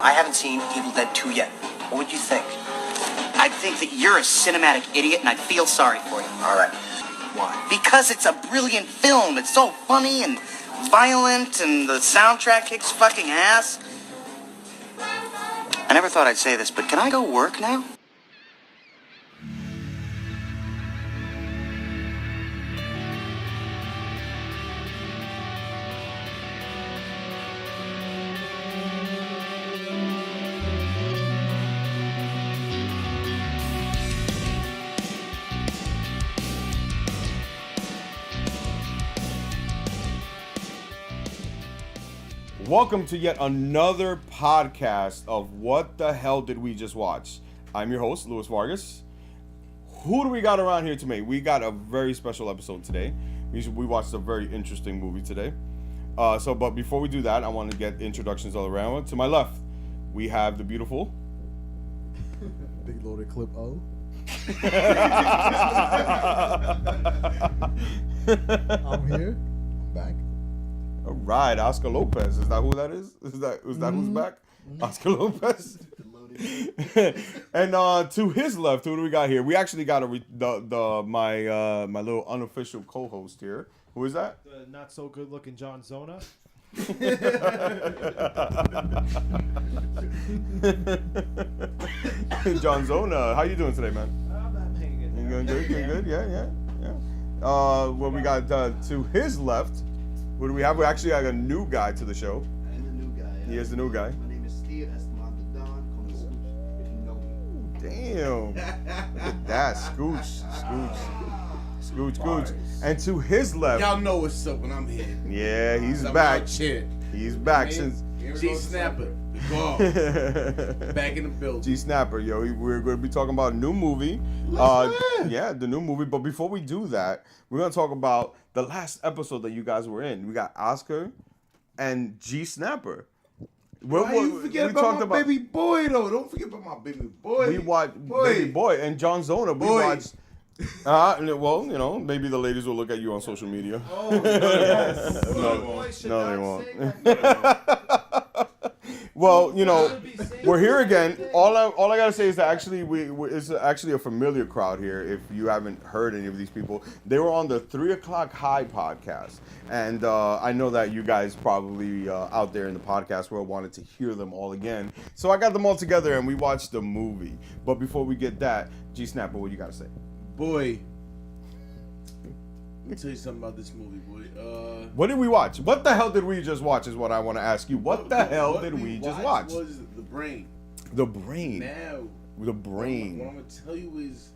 I haven't seen Evil Dead 2 yet. What would you think? I'd think that you're a cinematic idiot and I'd feel sorry for you. All right. Why? Because it's a brilliant film. It's so funny and violent and the soundtrack kicks fucking ass. I never thought I'd say this, but can I go work now? Welcome to yet another podcast of What the Hell Did We Just Watch? I'm your host, Luis Vargas. Who do we got around here today? We got a very special episode today. We watched a very interesting movie today. But before we do that, I want to get introductions all around. To my left, we have the beautiful... Big loaded clip O. I'm here. I'm back. All right, Oscar Lopez. Is that who that is? Is that who's back? Oscar Lopez. And to his left, who do we got here? We actually got my little unofficial co-host here. Who is that? The not so good looking John Zona. John Zona. How you doing today, man? I'm hanging in there. You doing good? Yeah. Well, we got to his left. Who do we have? We actually got a new guy to the show. I'm the new guy. He is the new guy. My name is Steve Esteban the Don. Call me Scooch if you know me. Damn. Look at that. Scooch. And to his left. Y'all know what's up when I'm here. Yeah, he's I'm back. out here. He's back Man, since. G Snapper. Go. Back in the building. G Snapper, yo. We're going to be talking about a new movie. Yeah, the new movie. But before we do that, we're going to talk about the last episode that you guys were in. We got Oscar and G Snapper. Why you forget about my baby boy, though? Don't forget about my baby boy. We watched Baby Boy and John Zona. We watched. Well, you know, maybe the ladies will look at you on social media. Oh, yes. No, they won't. Well, you know, we're here again. All I gotta say is that actually it's actually a familiar crowd here. If you haven't heard any of these people, they were on the 3 O'Clock High podcast, and I know that you guys probably out there in the podcast world wanted to hear them all again. So I got them all together and we watched the movie. But before we get that, G Snapper, what you gotta say? Boy. Let me tell you something about this movie, boy. What did we watch? What the hell did we just watch is what I want to ask you. What the hell did we just watch? Was The Brain. The Brain. Now. The Brain. What I'm going to tell you is...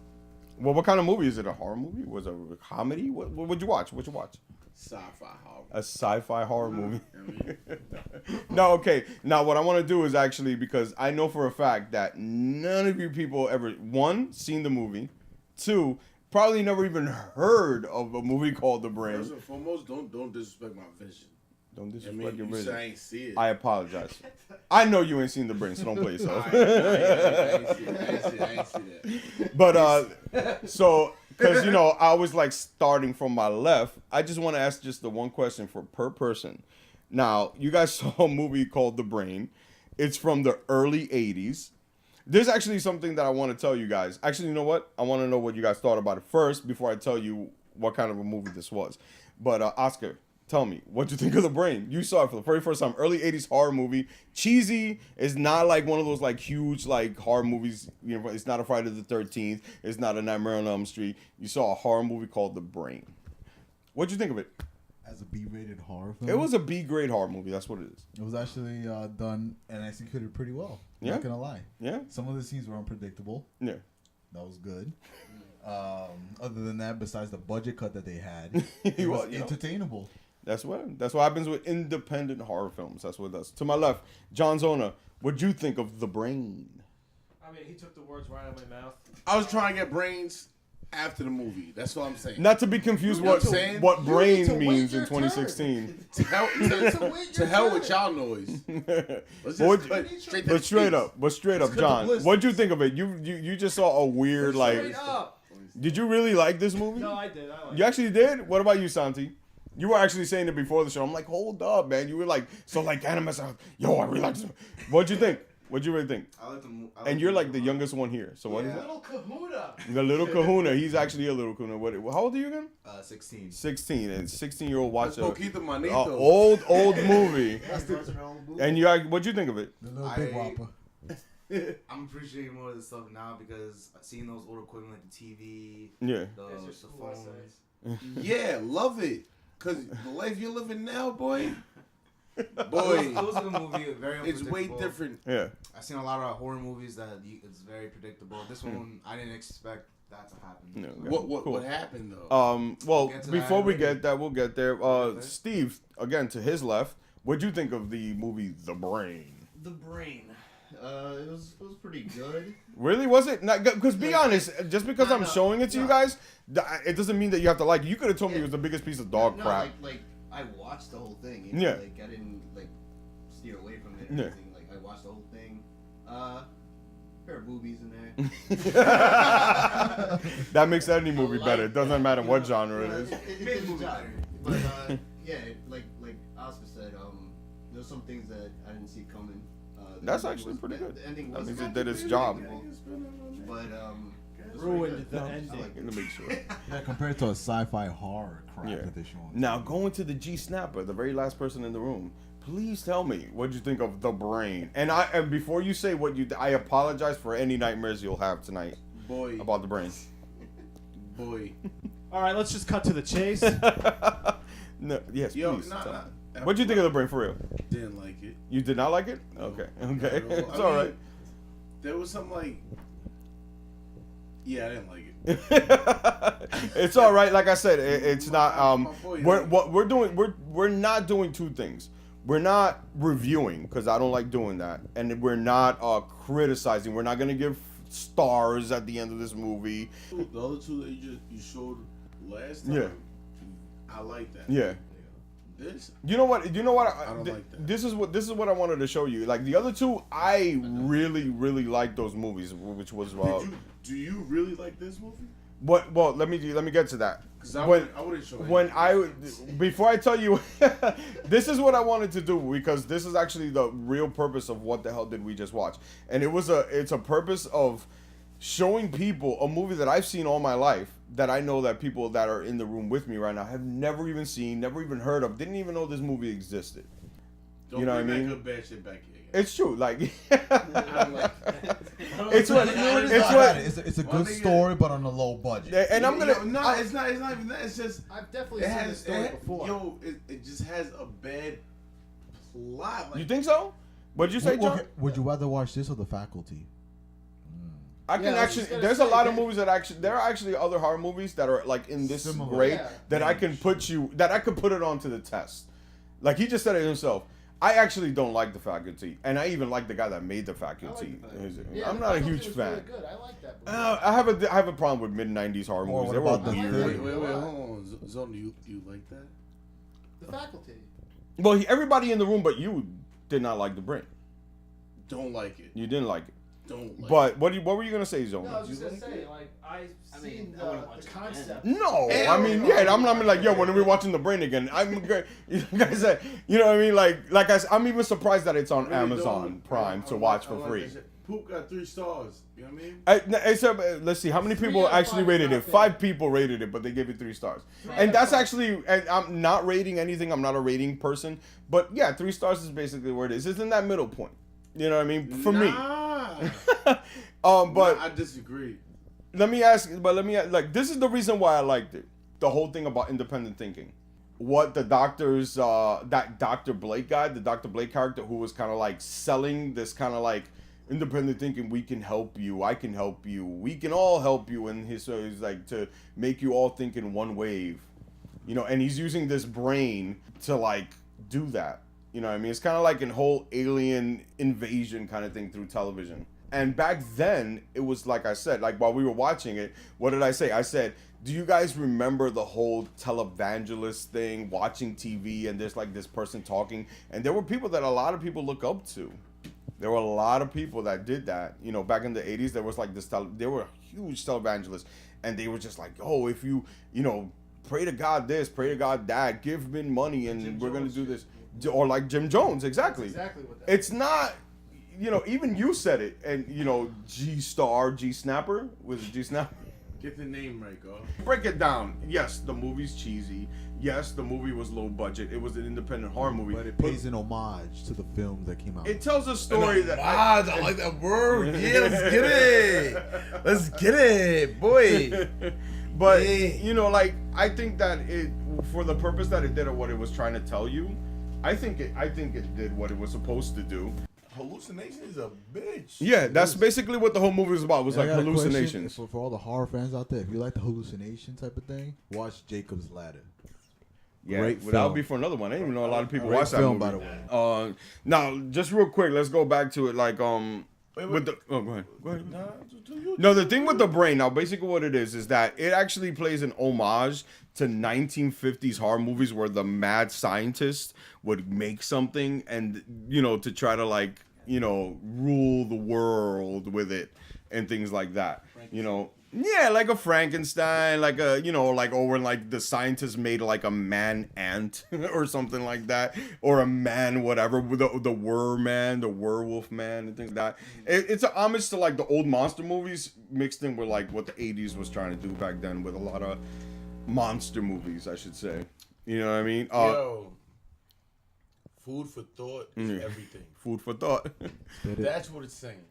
Well, what kind of movie? Is it a horror movie? Was it a comedy? What'd you watch? What'd you watch? Sci-fi horror. A sci-fi horror movie? I mean, No, okay. Now, what I want to do is actually, because I know for a fact that none of you people ever, one, seen the movie, two, probably never even heard of a movie called The Brain. first and foremost, don't disrespect my vision. Don't I disrespect mean, your you say I vision. ain't see it. I apologize. I know you ain't seen The Brain, so don't play yourself. I ain't see that. But so because you know I was like starting from my left, I just want to ask just the one question per person. Now you guys saw a movie called The Brain. It's from the early 80s. There's actually something that I want to tell you guys. Actually, you know what? I want to know what you guys thought about it first before I tell you what kind of a movie this was. But Oscar, tell me, what'd you think of The Brain? You saw it for the very first time. Early 80s horror movie. Cheesy. It's not like one of those like huge like horror movies. You know, it's not a Friday the 13th. It's not a Nightmare on Elm Street. You saw a horror movie called The Brain. What'd you think of it? As a B-rated horror film. It was a B-grade horror movie. That's what it is. It was actually done and executed pretty well. Yeah. Not gonna lie. Yeah? Some of the scenes were unpredictable. Yeah. That was good. Other than that, besides the budget cut that they had, it Well, was you know. entertainable. That's what happens with independent horror films. That's what it does. To my left, John Zona. What'd you think of The Brain? I mean, he took the words right out of my mouth. I was trying to get brains after the movie. That's what I'm saying. Not to be confused You know what what I'm saying? what You brain need to wait means your in 2016. To hell with y'all noise. Let's But just cut straight to But the straight chase. up, cut the John, bliss. what'd you think of it? You just saw a weird like. Straight up. Did you really like this movie? No, I did. I liked You it. actually did? What about you, Santi? You were actually saying it before the show. I'm like, hold up, man. You were like, so like Animus, yo, I really like this. What'd you think? What'd you really think? I like the And you're like the youngest one here. So what is Yeah. it? Little Kahuna. The little Kahuna. He's actually a little Kahuna. How old are you again? 16. 16. And 16-year-old watch That's a Poquito Manito. old movie. And what'd you think of it? The little Big Whopper. I'm appreciating more of this stuff now because seeing those old equipment like the TV, Yeah. the phones. Yeah, love it. Cause the life you're living now, boy. It Boy, was a good movie. Very it's way unpredictable. different. Yeah. I've seen a lot of horror movies that it's very predictable. This one, I didn't expect that to happen. No, What Cool. happened though? Well, We'll get to before that we later. get that, we'll get there. Okay. Steve, again to his left. What'd you think of the movie The Brain? The Brain. It was pretty good. Really, was it? Because be honest, just because I'm no, showing it to you no. guys, it doesn't mean that you have to like it. You could have told me it was the biggest piece of dog No, crap. like I watched the whole thing. You know? Yeah. Like I didn't like steer away from it or Yeah. anything. Like I watched the whole thing. Pair of boobies in there. That makes any movie like better. It doesn't matter you what know, genre it you know, is. It Made did the the movie job. better. But yeah, like Oscar said, there's some things that I didn't see coming. The That's ending actually was- pretty good. The ending That was means it did its job. But Ruined the I ending. like Let me make sure. Yeah, compared to a sci-fi horror crap Yeah. that they show. Now going to the G Snapper, the very last person in the room. Please tell me what you think of The Brain. And before you say what I apologize for any nightmares you'll have tonight Boy, about The Brain. boy. All right, let's just cut to the chase. No, yes, Yo, please. tell me. nah. What'd you think of The Brain for real? Didn't like it. You did not like it? No. Okay. Not Okay. at all. It's I all mean, right. There was some like. Yeah, I didn't like it. It's all right. Like I said, it's not. My boy, We're not doing two things. We're not reviewing because I don't like doing that, and we're not criticizing. We're not gonna give stars at the end of this movie. The other two that you showed last time. Yeah. I like that. Yeah. This. You know what? I don't like that. This is what I wanted to show you. Like the other two, I really like those movies, which was Do you really like this movie? What? Well, let me get to that. Because I wouldn't show it. Before I tell you, this is what I wanted to do because this is actually the real purpose of what the hell did we just watch, and it's a purpose of showing people a movie that I've seen all my life that I know that people that are in the room with me right now have never even seen, never even heard of, didn't even know this movie existed. Don't you know bring what I mean? that good bad shit back here. It's true, like it's It's what it's a good story, but on a low budget. and I'm gonna No, it's not even that. It's just I've definitely it seen has this story before. it just has a bad plot. Like, You think so? What'd you say, John? Would you rather watch this or The Faculty? I can Yeah, I was actually. just gonna There's say, a lot of man. movies that actually. There are actually other horror movies that are like in this Similar. grade Yeah. that I can put you. That I could put it onto the test. Like he just said it himself. I actually don't like The Faculty, and I even like the guy that made The Faculty. Yeah, I'm The not a Faculty huge was fan. Really good. I like that movie. I have a problem with mid '90s horror Or movies. what They were about The weird. wait, hold on, Zone. You like that? The Faculty. Well, everybody in the room but you did not like The Brain. Don't like it. You didn't like it. Don't like But what were you gonna say, Zone? No, I was just You gonna like say, like, I've seen I wouldn't watch the it concept. No, Hell I mean, no. yeah, I'm not like, yo, when are we watching The Brain again? I'm good. Like I said, you know what I mean? Like I'm even surprised that it's on Really Amazon don't. Prime I to like- watch I for like free. that shit. Poop got 3 stars. You know what I mean? Let's see, how many 3 people out of actually 5 rated is it? not 5 bad. people rated it, but they gave it 3 stars. 3 out And of that's 5. actually, and I'm not rating anything. I'm not a rating person, but yeah, 3 stars is basically where it is. It's in that middle point. You know what I mean? For me. But I disagree. let me like, this is the reason why I liked it. The whole thing about independent thinking. What the doctors, that Dr. Blake guy, the Dr. Blake character who was kind of like selling this kind of like independent thinking, we can help you, I can help you, we can all help you. And so he's like to make you all think in one wave, you know, and he's using this brain to like do that. You know what I mean? It's kind of like a whole alien invasion kind of thing through television. And back then, it was like I said, like while we were watching it, what did I say? I said, do you guys remember the whole televangelist thing, watching TV, and there's like this person talking? And there were people that a lot of people look up to. There were a lot of people that did that. You know, back in the 80s, there was like this, there were huge televangelists. And they were just like, oh, if you know, pray to God this, pray to God that, give me money, and we're going to do this. Or like Jim Jones, exactly. That's exactly what that It's not, you know, even you said it, and you know, G Snapper was it G Snapper? Get the name right, go. Break it down. Yes, the movie's cheesy. Yes, the movie was low budget. It was an independent horror movie. But it pays an homage to the films that came out. It tells a story that I like that word. Yeah, let's get it. Let's get it, boy. But Yeah. you know, like I think that it, for the purpose that it did or what it was trying to tell you, I think it did what it was supposed to do. Hallucination is a bitch. Yeah, that's basically what the whole movie was about. It was like I got a question hallucinations. for all the horror fans out there. If you like the hallucination type of thing, watch Jacob's Ladder. Yeah, Great well, that would film. be for another one. I didn't even know a lot of people Great watch that film, movie. by the way. Now, just real quick, let's go back to it. Like, with the go ahead. Go ahead. No, the thing with the brain. Now, basically, what it is that it actually plays an homage to 1950s horror movies where the mad scientist would make something and you know to try to like you know rule the world with it and things like that. You know. Yeah, like a Frankenstein, like a, you know, like, or when, like, the scientist made, like, a man ant or something like that, or a man whatever, the man, the werewolf man, and things like that. It's an homage to, like, the old monster movies mixed in with, like, what the 80s was trying to do back then with a lot of monster movies, I should say. You know what I mean? Yo, food for thought is everything. Food for thought. That's what it's saying.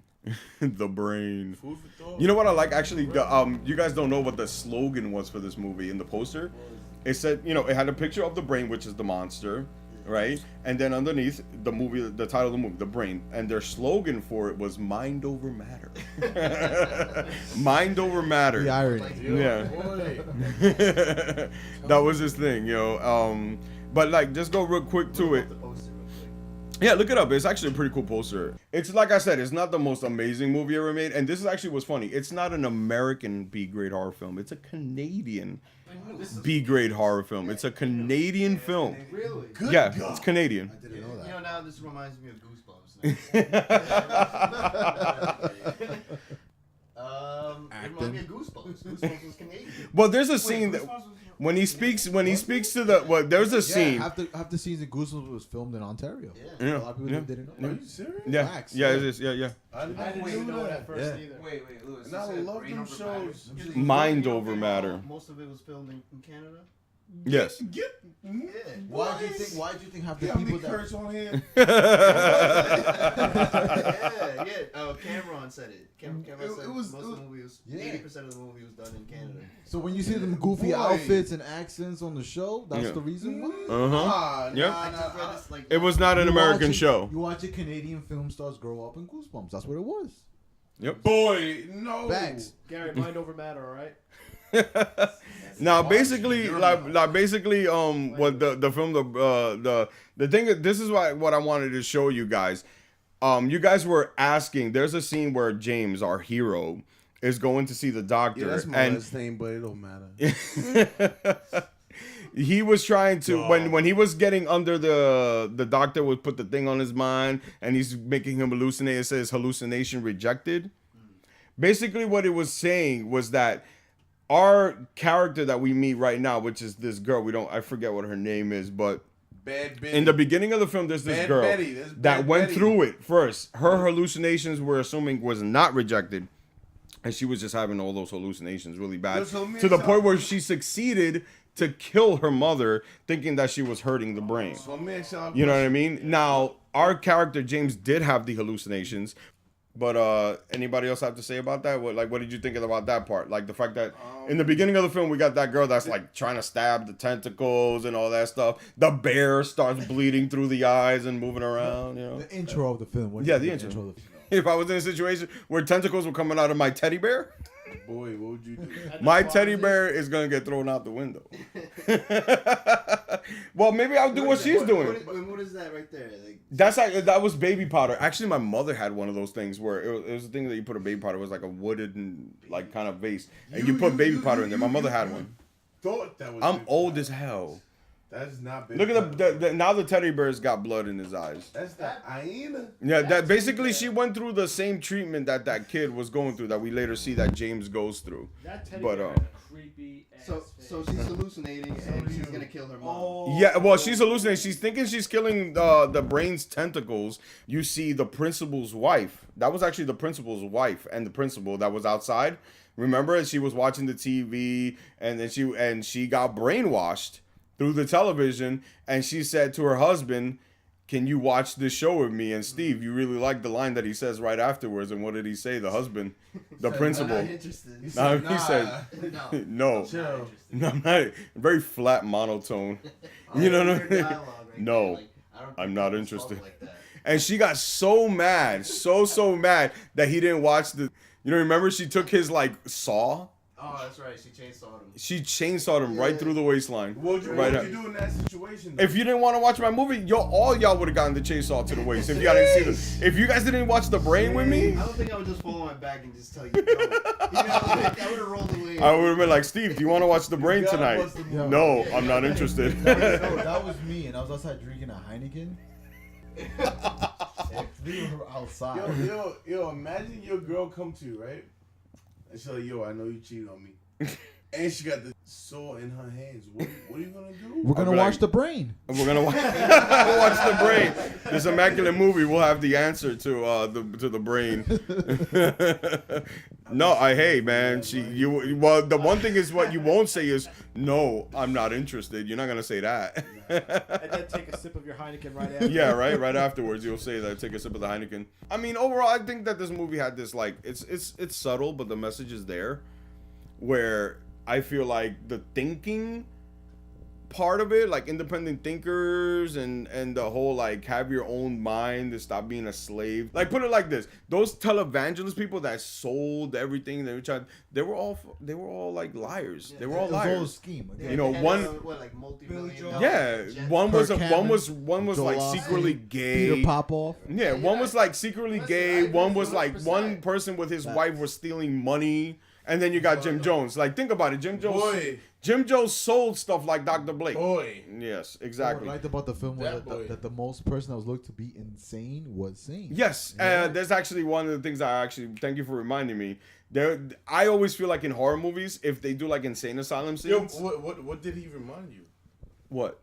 The brain. Food for thought. You know what I like? Actually, you guys don't know what the slogan was for this movie in the poster. It said, you know, it had a picture of the brain, which is the monster, right? And then underneath the movie, the title of the movie, The Brain, and their slogan for it was "Mind over Matter." Mind over matter. The irony. Yeah. Boy. That was his thing, you know. But like, just go real quick to it. The poster real quick. Yeah, look it up. It's actually a pretty cool poster. It's like I said, it's not the most amazing movie ever made. And this is actually what's funny. It's not an American B-grade horror film. It's a Canadian B-grade horror film. It's a Canadian film. Really? Yeah, it's Canadian. I didn't know that. You know, now this reminds me of Goosebumps. It reminds me of Goosebumps. Goosebumps was Canadian. Well, there's a scene that when he speaks to the there's a scene. Half the scenes in Goosebumps was filmed in Ontario. Yeah. Yeah, A lot of people yeah. didn't know. Are you serious? Yeah, Facts. yeah, it is. Yeah. I didn't I didn't know know that that. at first Yeah. either. Wait, Lewis. And I love them shows. Mind over matter. Most of it was filmed in Canada. Yes. Get. Yeah. Why do you think half the Got people me that curse on here. Yeah. Cameron said it. Cameron said most of the movie was Yeah. 80% of the movie was done in Canada. So when you see them goofy Boy. outfits and accents on the show, that's Yeah. the reason why. Nah, Yep. I just read this like It was not an You American watch it- show. You watch a Canadian film stars grow up in Goosebumps. That's what it was. boy, no. Facts. Gary, mind over matter, all right? Now, basically, what the film, the thing. This is what I wanted to show you guys. You guys were asking. There's a scene where James, our hero, is going to see the doctor, Yeah, that's my and last name, but it don't matter. he was trying to when he was getting under the doctor would put the thing on his mind, and he's making him hallucinate. It says hallucination rejected. Basically, what it was saying was that our character that we meet right now, which is this girl, I forget what her name is, but Bad Betty. in the beginning of the film, there's this Bad girl Betty. That's that Bad went Betty. through it first. Her hallucinations were assuming was not rejected, and she was just having all those hallucinations really bad Yo, so let me to the ask point y'all- where she succeeded to kill her mother, thinking that she was hurting the brain. So let me ask y'all a You know what I question. mean? Now, our character James did have the hallucinations, but anybody else have to say about that? What did you think about that part? Like the fact that in the beginning of the film we got that girl that's like trying to stab the tentacles and all that stuff. The bear starts bleeding through the eyes and moving around. You know, The intro of the film. What do Yeah, you the think intro. of the film? if I was in a situation where tentacles were coming out of my teddy bear, Boy, what would you do? my teddy bear is gonna get thrown out the window. Well, maybe I'll do what she's doing. What is that right there? Like, That was baby powder. Actually, my mother had one of those things where it was a thing that you put a baby powder. It was like a wooden like kind of vase, and you put baby powder in there. My mother had one. Thought that was. I'm baby old powder. as hell. That's not. Look at the now the teddy bear's got blood in his eyes. That's the hyena. Yeah, that basically she went through the same treatment that kid was going through that we later see that James goes through. That teddy But, bear had a creepy ass So face. she's hallucinating and she's gonna kill her mom. Oh. Yeah, well, she's hallucinating. She's thinking she's killing the brain's tentacles. You see the principal's wife. That was actually the principal's wife and the principal that was outside. Remember, she was watching the TV and then she got brainwashed through the television, and she said to her husband, "Can you watch this show with me?" And Steve, you really like the line that he says right afterwards. And what did he say? The husband, the principal. I'm not interested. No, Nah. he said, No. "No, Chill. no, I'm not." Very flat monotone. You know what I Weird mean? dialogue right No, there, like, I don't think I'm not people interested. talk like that. And she got so mad, so mad that he didn't watch the. You know, remember she took his like saw. Oh, that's right. She chainsawed him. She chainsawed him right through the waistline. What would you Right do in that situation? Though? If you didn't want to watch my movie, all y'all would have gotten the chainsaw to the waist. If y'all didn't see this, if you guys didn't watch The Brain with me, I don't think I would just fall on my back and just tell you. No. You know, like, I would have rolled away. I would have been like, Steve, do you want to watch The Brain gotta tonight? watch the movie. No, I'm not interested. No, that was me, and I was outside drinking a Heineken. And we were outside. Yo, imagine your girl come to you, right? And she's like, yo, I know you cheated on me. And she got the saw in her hands. What are you gonna do? We're gonna I'll be watch like- The Brain. We're gonna watch, we'll watch The Brain. This immaculate movie. We'll have the answer to the brain. No, hey man, well the one thing is what you won't say is no, I'm not interested. You're not gonna say that. And then take a sip of your Heineken right after. Yeah, right. Right afterwards, you'll say that. Take a sip of the Heineken. I mean, overall, I think that this movie had this like it's subtle, but the message is there. Where I feel like the thinking part of it, like independent thinkers and the whole like have your own mind and stop being a slave. Like put it like this: those televangelist people that sold everything, they were all like liars. They were all It was all a liars. scheme. They- Again. You know, they had, one- what, like multi-million Joel. dollar Yeah, jets. one was Kirk Hammett, one was like Joel secretly Osteen, gay. Peter Popoff. Yeah, one was like secretly Listen, I gay. agree One was like 100%. one person with his wife was stealing money, and then you got Jim Jones. Like think about it, Jim Jones. Boy. Jim Jones sold stuff like Dr. Blake. Boy. Yes, What exactly. I liked about the film was That boy. that the most person that was looked to be insane was sane. Yes, there's actually one of the things I actually thank you for reminding me. I always feel like in horror movies, if they do like insane asylum Yo, scenes, what did he remind you? what?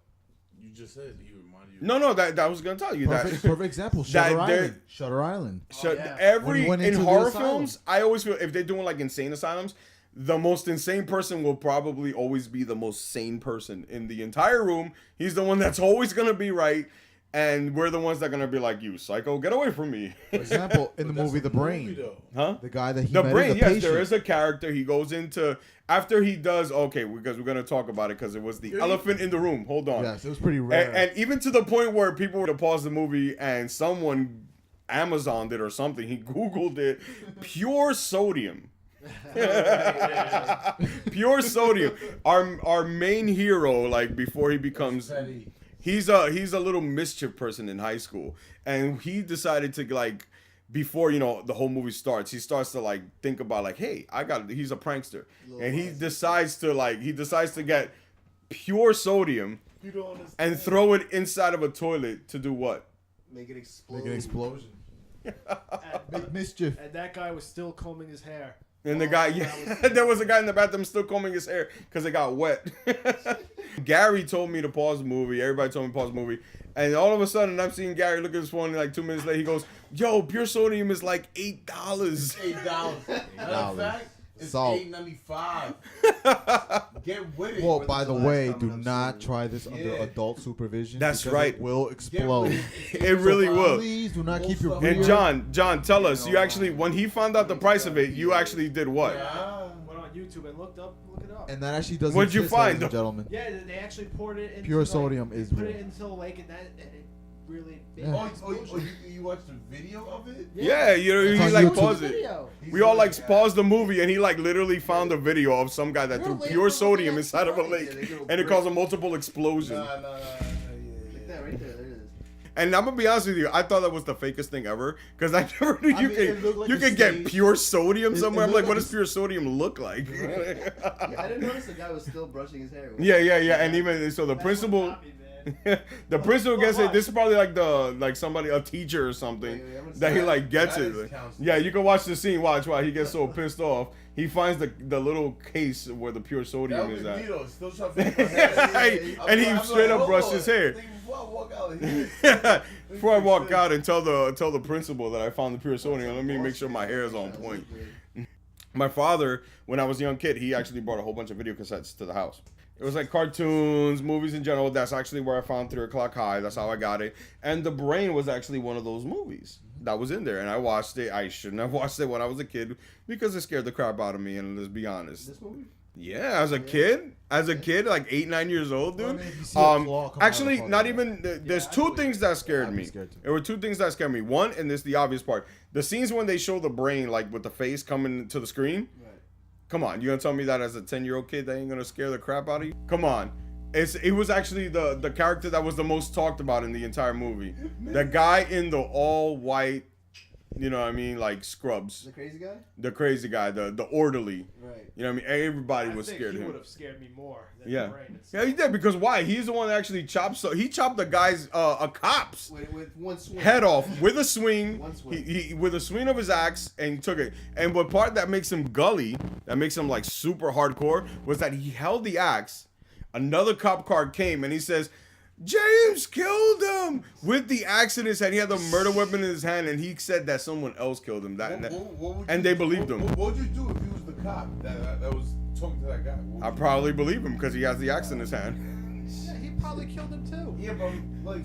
You just said he reminded you. No, that I was gonna tell you Perfect, that. perfect example. That Shutter there- Island. Shutter Island. So yeah. When every he went in into the horror asylum. films, I always feel if they're doing like insane asylums, the most insane person will probably always be the most sane person in the entire room. He's the one that's always gonna be right, and we're the ones that are gonna be like, "You psycho, get away from me." For example, in the That's movie a The Brain, movie, though. Huh? the guy that he The met brain, the yes, patient. there is a character. He goes into after he does because we're gonna talk about it because it was the elephant in the room. Hold on. Yes, it was pretty rare. And even to the point where people were to pause the movie and someone Amazoned it or something. He Googled it. Pure sodium. Pure sodium. Our main hero, like before he becomes, he's a little mischief person in high school, and he decided to like. Before the whole movie starts, he starts to like think about like, hey, he's a prankster, and he decides to get pure sodium You don't understand. and throw it inside of a toilet to do what? Make it explode. Make an explosion. And, Make mischief. and that guy was still combing his hair. And the guy, there was a guy in the bathroom still combing his hair because it got wet. Gary told me to pause the movie. Everybody told me to pause the movie. And all of a sudden, I'm seeing Gary look at his phone, and like 2 minutes later, he goes, yo, pure sodium is like $8. $8. Matter of fact, it's Salt. $8.95. Get with it. Well, Fourth by of the July's way, coming do up not soon. try this under Yeah. adult supervision. That's because right. It will explode. It really will. Please do not keep your And And beer. John, tell us, you actually, when he found out the price of it, you actually did what? Went on YouTube and look it up. And that actually doesn't What'd you exist, find, ladies and though? gentlemen. Yeah, they actually poured it into Pure like, sodium is put real. it into the lake, and it really. Yeah. You watched the video of it? Yeah, he It's on like YouTube. paused it. We all like paused the movie, and he like literally found a video of some guy that threw pure sodium inside of a lake, and it caused a multiple explosion. Nah, Like that right there. There it is. And I'm gonna be honest with you, I thought that was the fakest thing ever because I never knew I mean, it looked like you a could get stage. pure sodium It somewhere. I'm looked like, what like does pure sodium look like? I didn't notice the guy was still brushing his hair. Yeah. And even so, the principal. The principal gets it. This is probably like somebody, a teacher or something, that he like gets That it. is Like, counseling. yeah, you can watch the scene. Watch why he gets so pissed off. He finds the little case where the pure That sodium would is be me at. though. Still trying to fix my hair. And he straight up brushed his hair. Before I walk out of here. Before I walk out and tell the principal that I found the pure sodium, let me make sure my hair is on point. My father, when I was a young kid, he actually brought a whole bunch of video cassettes to the house. It was like cartoons, movies in general. That's actually where I found 3 O'Clock High. That's how I got it. And The Brain was actually one of those movies that was in there. And I watched it. I shouldn't have watched it when I was a kid because it scared the crap out of me. And let's be honest. This movie? Yeah, as a kid, like 8, 9 years old, Well, I dude. mean, if you see a claw come out of the Actually, fucking not eye. even. There's 2 things that scared I'd be me. scared too. There were 2 things that scared me. One, and this is the obvious part. The scenes when they show the brain, like with the face coming to the screen. Right. Come on, you gonna tell me that as a 10-year-old kid that ain't gonna scare the crap out of you? Come on. It was actually the character that was the most talked about in the entire movie. The guy in the all white, you know what I mean, like scrubs. The crazy guy? The crazy guy, the orderly. Right. You know what I mean? Everybody I was think scared he of would him. have scared me more than Yeah. the brain itself. Yeah, he did, because why? He's the one that actually chopped, so he chopped the guy's a cop's With one swing. head off with a swing. One swing. He with a swing of his axe and he took it. And what part that makes him gully, that makes him like super hardcore, was that he held the axe. Another cop car came and he says, James killed him with the axe in his hand. He had the murder weapon in his hand, and he said that someone else killed him. What would And you- they believed him. What would you do if he was the cop that was talking to that guy? What would I you probably believe him because he has the axe in his hand. Yeah, he probably killed him too. do? Yeah, but like,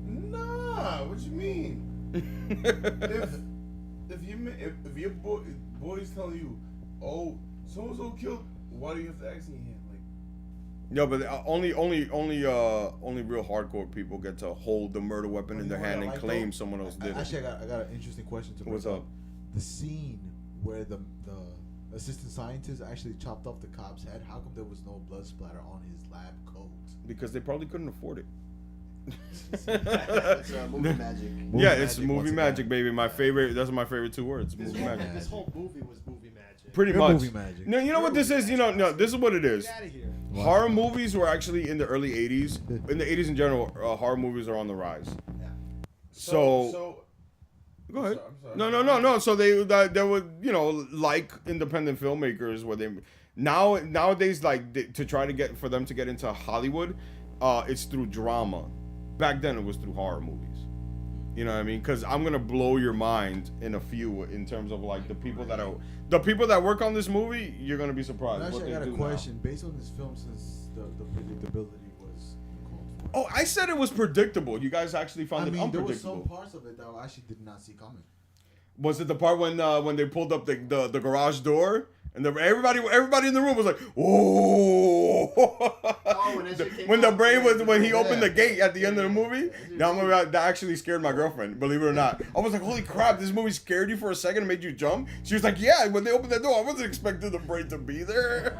nah. What you mean? if your boy's telling you, oh, so and so killed, why do you have the axe in your hand? Like, No, but only real hardcore people get to hold the murder weapon in their hand and claim someone else did it. Actually, I got an interesting question to bring What's up? The scene where the assistant scientist actually chopped off the cop's head. How come there was no blood splatter on his lab coat? Because they probably couldn't afford it. It's movie magic. Yeah, it's magic movie once magic, again. baby. My favorite. That's my favorite 2 words. This Movie whole, magic. this whole movie was movie magic. Pretty Pure much. movie magic. No, you know what this is? No, this is what it is. Get out of here. Horror movies were actually in the early 80s. In the 80s in general, horror movies are on the rise. So go ahead. I'm sorry. No. So they were, like independent filmmakers where they nowadays to try to get for them to get into Hollywood, it's through drama. Back then it was through horror movies. You know what I mean? Because I'm gonna blow your mind in a few in terms of like the people that work on this movie. You're gonna be surprised. what Actually, they I got a do question. Based on this film, since the predictability was called for. Oh, I said it was predictable. You guys actually found I it mean, there unpredictable. was some parts of it that I actually did not see coming. Was it the part when they pulled up the garage door and everybody in the room was like, "Whoa!" when that shit came when the out, brain was yeah. when he opened the Yeah. gate at the end of the movie. Now that actually scared my girlfriend. Believe it or not, I was like, "Holy crap! This movie scared you for a second and made you jump." She was like, "Yeah." When they opened the door, I wasn't expecting the brain to be there.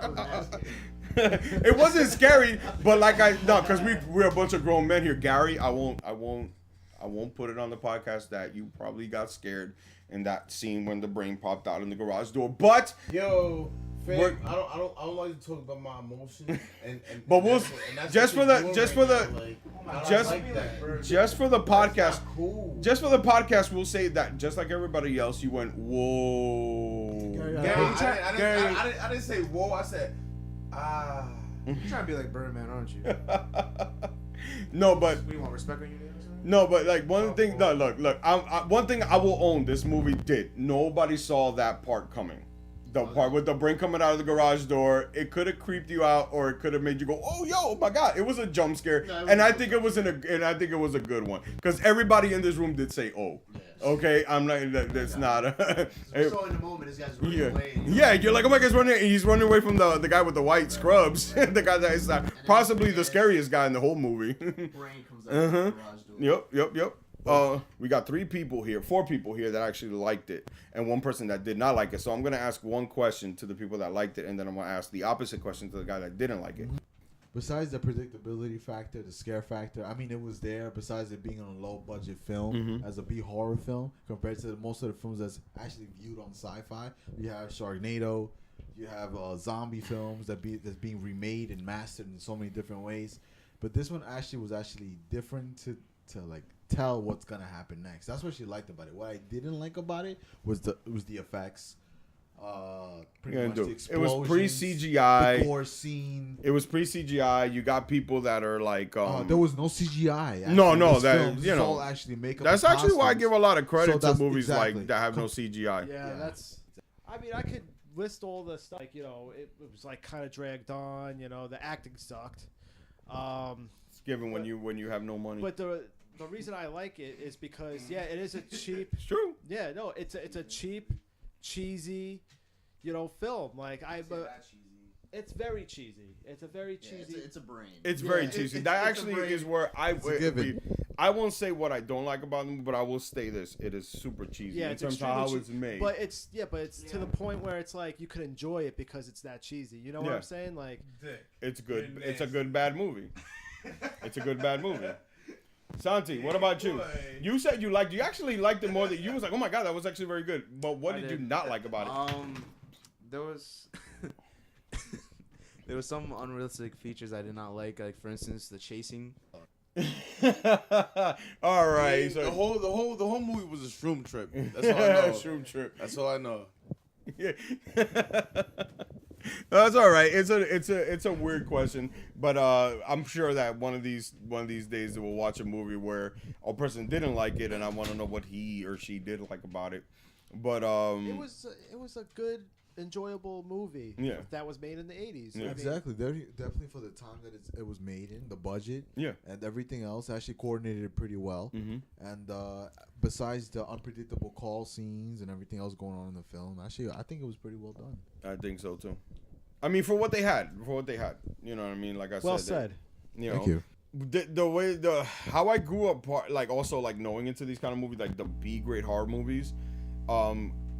It wasn't scary, but because we're a bunch of grown men here. Gary, I won't put it on the podcast that you probably got scared in that scene when the brain popped out in the garage door. But Yo, fam, We're- I don't like to talk about my emotions and But and we'll- that's just what for you're the- doing just right for the- now, like, I don't just- like that. just for the That's podcast, not cool. just for the podcast, we'll say that just like everybody else, you went whoa. Gary, Gary, Gary- I didn't say whoa. I said ah. You're trying to be like Birdman, aren't you? No, but We want respect on you, name or something? no, but like one thing. No, look. One thing I will own. This movie did. Nobody saw that part coming. The part with the brain coming out of the garage door. It could have creeped you out, or it could have made you go, "Oh, yo, oh my god!" It was a jump scare, No, it was and a I jump think it was I think it was a good one because everybody in this room did say, "Oh." Okay, I'm not. That's not. So in the moment, this guy's running Yeah, away. yeah. You're like, oh my god, he's running away from the guy with the white scrubs. The guy that is possibly the scariest guy in the whole movie. Brain comes out of the garage door. Yep. We got 4 people here that actually liked it, and 1 person that did not like it. So I'm gonna ask one question to the people that liked it, and then I'm gonna ask the opposite question to the guy that didn't like it. besides the predictability factor, the scare factor, I mean, it was there. Besides it being on a low budget film as a B horror film compared to most of the films that's actually viewed on sci-fi. You have Sharknado, you have zombie films that's being remade and mastered in so many different ways. But this one was actually different to like tell what's gonna happen next. That's what she liked about it. What I didn't like about it was the effects. Pretty much the explosions, it was pre-CGI. the gore scene. It was pre-CGI. You got people that are like, there was no CGI. Actually, No, in that this film. you This is know, all actually makeup. that's and actually why I costumes. give a lot of credit So to that's movies exactly. like that have no CGI. Yeah, Yeah. that's. I mean, I could list all the stuff. Like, you know, it was like kind of dragged on. You know, the acting sucked. It's given when you have no money. But the reason I like it is because it is a cheap. It's true. Yeah, no, it's a cheap, cheesy, film. Like it's very cheesy. It's a very cheesy. It's a brain. It's very cheesy. That actually is where I won't say what I don't like about them, but I will say this: it is super cheesy in it's terms of extremely how cheap. it's made. But it's to the point where it's like you could enjoy it because it's that cheesy. You know what Yeah. I'm saying? Like It's good. It's a good bad movie. It's a good bad movie. Santi, what about you? You said you actually liked it more than you was like, oh my god, that was actually very good. But what did you not like about it? There was there was some unrealistic features I did not like for instance the chasing. All right, The so whole movie was a shroom trip. That's all I know. shroom trip. That's all I know. Yeah. That's all right. It's a weird question, but I'm sure that one of these days we'll watch a movie where a person didn't like it, and I want to know what he or she did like about it. But it was a good, enjoyable movie. Yeah. That was made in the 80s. Yeah. I mean, Exactly. Definitely for the time that it was made in, the budget, Yeah. and everything else actually coordinated pretty well. Mhm. And besides the unpredictable call scenes and everything else going on in the film, actually, I think it was pretty well done. I think so too. I mean, for what they had, you know what I mean. Like I well said, said. you know, Thank you. How I grew up, like also like knowing into these kind of movies, like the B grade horror movies.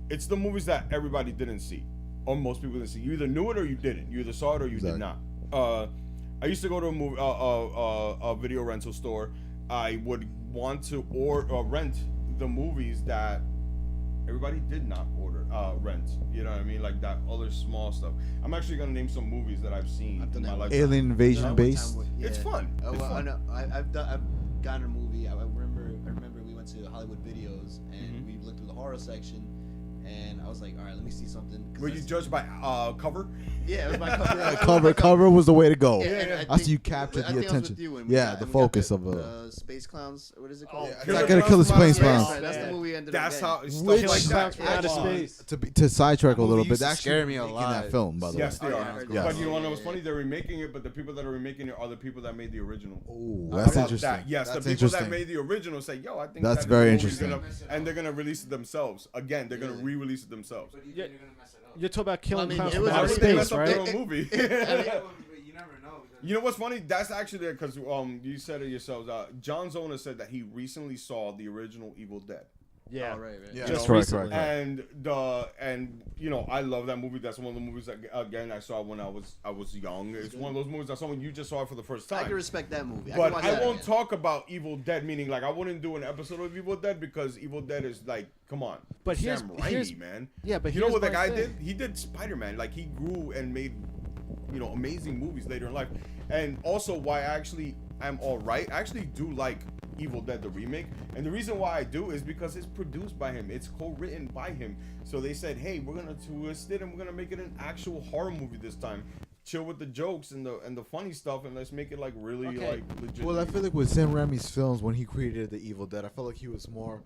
It's the movies that everybody didn't see, or most people didn't see. You either knew it or you didn't. You either saw it or you did not. I used to go to a video rental store. I would want to rent the movies that everybody did not rent. You know what I mean? Like that other small stuff. I'm actually gonna name some movies that I've seen I've done in my that. life. Alien Invasion base. It's fun. Oh, It's well, fun. I know. I've gotten a movie. I remember we went to Hollywood Videos and we looked through the horror section, and I was like, all right, let me see something. 'Cause Were you that's- judged by cover? Yeah, it was my cover. Cover was the way to go. Yeah, and I After think- you captured I the think I was with attention. you when we Yeah, got- the and we got focus of the Space Clowns. What is it called? I gotta kill the Space Clowns. That's man. the movie we ended That's up how getting. stuff Which- like Killing that. Clowns from Outer Actually, Space. To sidetrack a little movie bit, used to actually scare me a making lot. that film, by the Yes, way. they Oh, are. yeah, I heard Yes. But you that. want to know what's funny? They're remaking it, but the people that are remaking it are the people that made the original. Oh, How that's about interesting. that? Yes, That's the people that interesting. made the original say, "Yo, I think That's that very movie's interesting. and they're gonna release it themselves again. They're gonna re-release it themselves. Yeah. You're talking about Killing mean, Clowns it from was Outer already- They Space, messed up their right? own movie. You never know. You know what's funny? That's actually because you said it yourselves. John Zona said that he recently saw the original Evil Dead. Yeah. Oh, right. Yeah, Just correct, recently. correct. And you know, I love that movie. That's one of the movies that again I saw when I was young. It's one of those movies I saw when you just saw it for the first I time. can respect that movie. But can watch I that won't again. talk about Evil Dead, meaning like I wouldn't do an episode of Evil Dead because Evil Dead is like, come on. But Sam here's- Raimi, man. Yeah, but you know here's what the my guy thing. did? He did Spider-Man. Like he grew and made, amazing movies later in life. And also why I'm all right. I actually do like Evil Dead the remake, and the reason why I do is because it's produced by him. It's co-written by him. So they said, hey, we're gonna twist it and we're gonna make it an actual horror movie this time. Chill with the jokes and the funny stuff, and let's make it like really like legit. Well, I feel like with Sam Raimi's films, when he created the Evil Dead, I felt like he was more,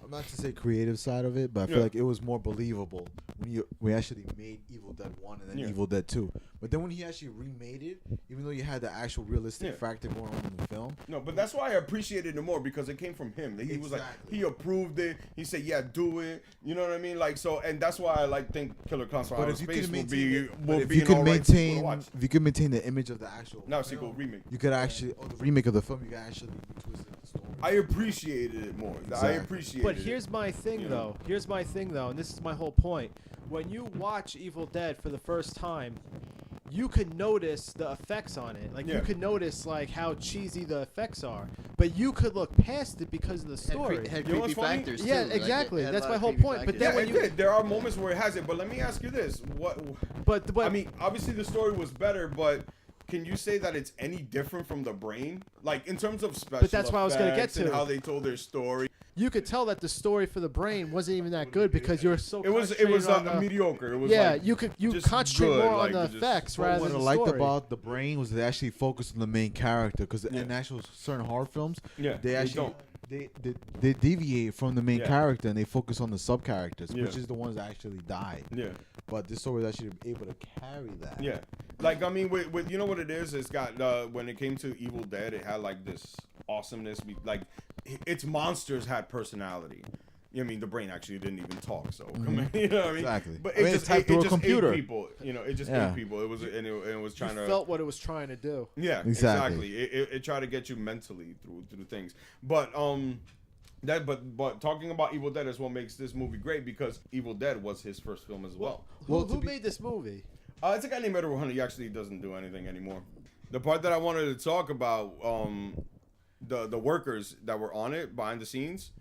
I'm not to say creative side of it, but I feel Yeah. like it was more believable when we actually made Evil Dead 1 and then Yeah. Evil Dead 2. But then when he actually remade it, even though you had the actual realistic Yeah. factor going on in the film, No, but that's why I appreciated it more because it came from him. He was like, Exactly. he approved it. He said, yeah, do it. You know what I mean? Like, so, and that's why I think Killer Clowns from but Outer if you Space could will maintain, be, it, will if be you an could alright sequel to maintain, watch. if you could maintain the image of the actual, Now sequel remake. you could actually, the remake of the film, you could actually twist the story. I appreciated it more. I Exactly. appreciated But it. here's my thing, You though. know. Here's my thing, though, and this is my whole point. When you watch Evil Dead for the first time, you could notice the effects on it. Like Yeah. you could notice like how cheesy the effects are, but you could look past it because of the story. Had You know what's creepy funny? factors Yeah, too. Like, exactly. it had a That's lot my of whole creepy point. But factors. then Yeah, when it you, did. There are moments where it has it, but let me ask you this: but I mean, obviously the story was better, but can you say that it's any different from The Brain? Like in terms of special that's what I was gonna get effects and to. how they told their story. you could tell that the story for the Brain wasn't even that good because you're so. It was concentrated on the- mediocre. It was Yeah, like, you just concentrate good, more like, on the just- effects But rather what than I the liked story. about The Brain was they actually focused on the main character because Yeah. in actual certain horror films, Yeah, they they actually don't. they deviate from the main Yeah. character and they focus on the sub characters, Yeah. which is the ones that actually died. Yeah. But this story was actually able to carry that. Yeah, like I mean, with you know what it is? It's got when it came to Evil Dead, it had like this awesomeness. Like its monsters had personality. You know what I mean, The Brain actually didn't even talk, so you know what I mean. Exactly. But I mean, it it's just typed through a ate computer. people. You know, it just Yeah. ate people. It was and it was trying You to felt what it was trying to do. Yeah, Exactly. exactly. It tried to get you mentally through things. But but talking about Evil Dead is what makes this movie great because Evil Dead was his first film as well. Who made this movie? It's a guy named Edward Hunter. He actually doesn't do anything anymore. The part that I wanted to talk about, the workers that were on it behind the scenes,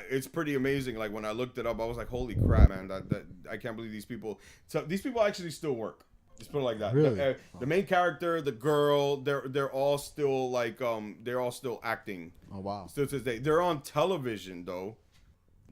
it's pretty amazing. Like when I looked it up, I was like, "Holy crap, man! That I can't believe these people." So these people actually still work. Just put it like that. Really? The main character, the girl, they're all still like they're all still acting. Oh wow. Still to this day, they're on television though.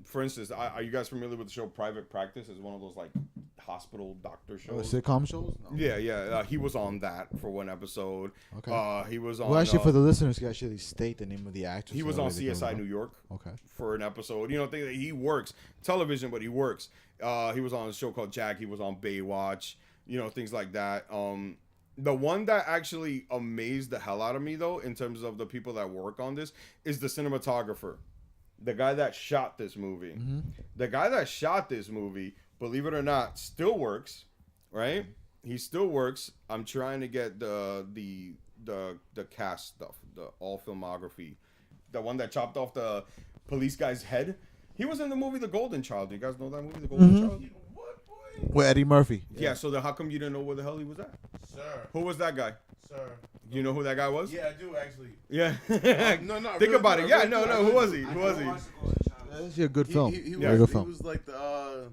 For instance, are you guys familiar with the show Private Practice? It's one of those like hospital doctor shows. Sitcom shows? No. Yeah. He was on that for one episode. Okay. He was on. Well, actually, for the listeners, you actually state the name of the actress. he was on CSI New York. Okay. For an episode, think that he works television, but he works. He was on a show called Jack. He was on Baywatch. Things like that. The one that actually amazed the hell out of me, though, in terms of the people that work on this, is the cinematographer. The guy that shot this movie. Mm-hmm. The guy that shot this movie, believe it or not, still works, right? He still works. I'm trying to get the cast stuff, the all filmography. The one that chopped off the police guy's head. He was in the movie The Golden Child. Do you guys know that movie, The Golden Child? What, boy? With Eddie Murphy. Yeah, so then how come you didn't know where the hell he was at? Sir. Who was that guy? Sir. You know who that guy was? Yeah, I do actually. Yeah. No, no. I Think really about do, it. I Yeah, really no, do, I no. really Who was do. he? Who was he? That's actually a good film. He Very good he film. was like the.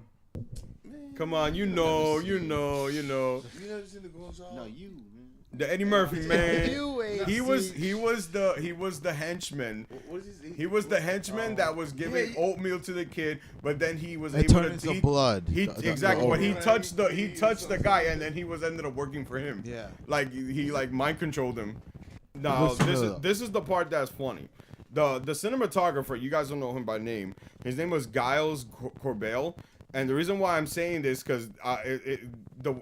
Come on, you know. You never seen the Golden Child? No, you. Man. The Eddie Murphy man. You ain't He was seen- the henchman. What is his? He was the henchman that was giving oatmeal to the kid, but then he was It able turned to into blood. He The exactly, but he oatmeal. touched the guy, and then he was ended up working for him. Yeah. Like he like mind controlled him. No, Listen this to is that. this is the part that's funny. The cinematographer, you guys don't know him by name. His name was Giles Corbell, and the reason why I'm saying this because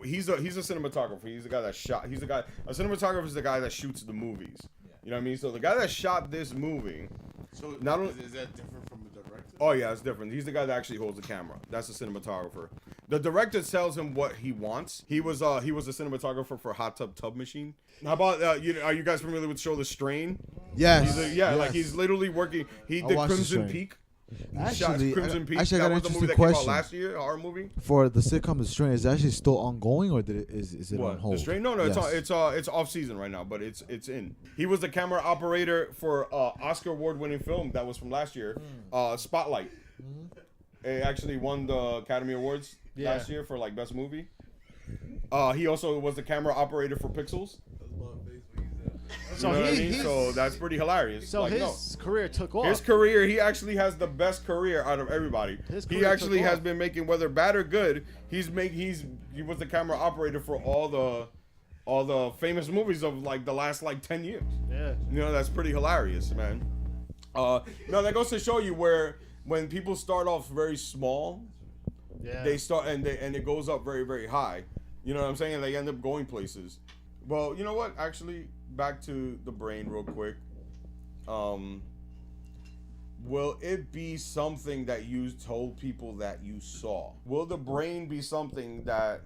he's a cinematographer. He's the guy that shot. He's the guy. A cinematographer is the guy that shoots the movies. You know what I mean? So the guy that shot this movie. So Not only- is that different from the director? Oh yeah, it's different. He's the guy that actually holds the camera. That's the cinematographer. The director tells him what he wants. He was a cinematographer for Hot Tub Machine. How about are you guys familiar with the show The Strain? Yes. Like he's literally working. He I did watched The Crimson Strain. Peak. He Actually, shot Crimson Peak. actually, I That got was an the movie interesting that came out question. last year. A horror movie. For the sitcom The Strain, is it actually still ongoing or is it on What? hold? The Strain? No, Yes. it's off season right now, but it's in. He was the camera operator for Oscar award-winning film that was from last year, Spotlight. It actually won the Academy Awards last year for like best movie. He also was the camera operator for Pixels. So You know what I mean? he's So that's pretty hilarious. so Like, his career took off. his career, he actually has the best career out of everybody. His He career actually took has off. been making, whether bad or good, he was the camera operator for all the famous movies of like the last like 10 years. Yeah. That's pretty hilarious, man. No, that goes to show you where when people start off very small, Yeah. they start and it goes up very, very high. You know what I'm saying? And they end up going places. Well, you know what? Actually, back to The Brain real quick. Will it be something that you told people that you saw? Will The Brain be something that,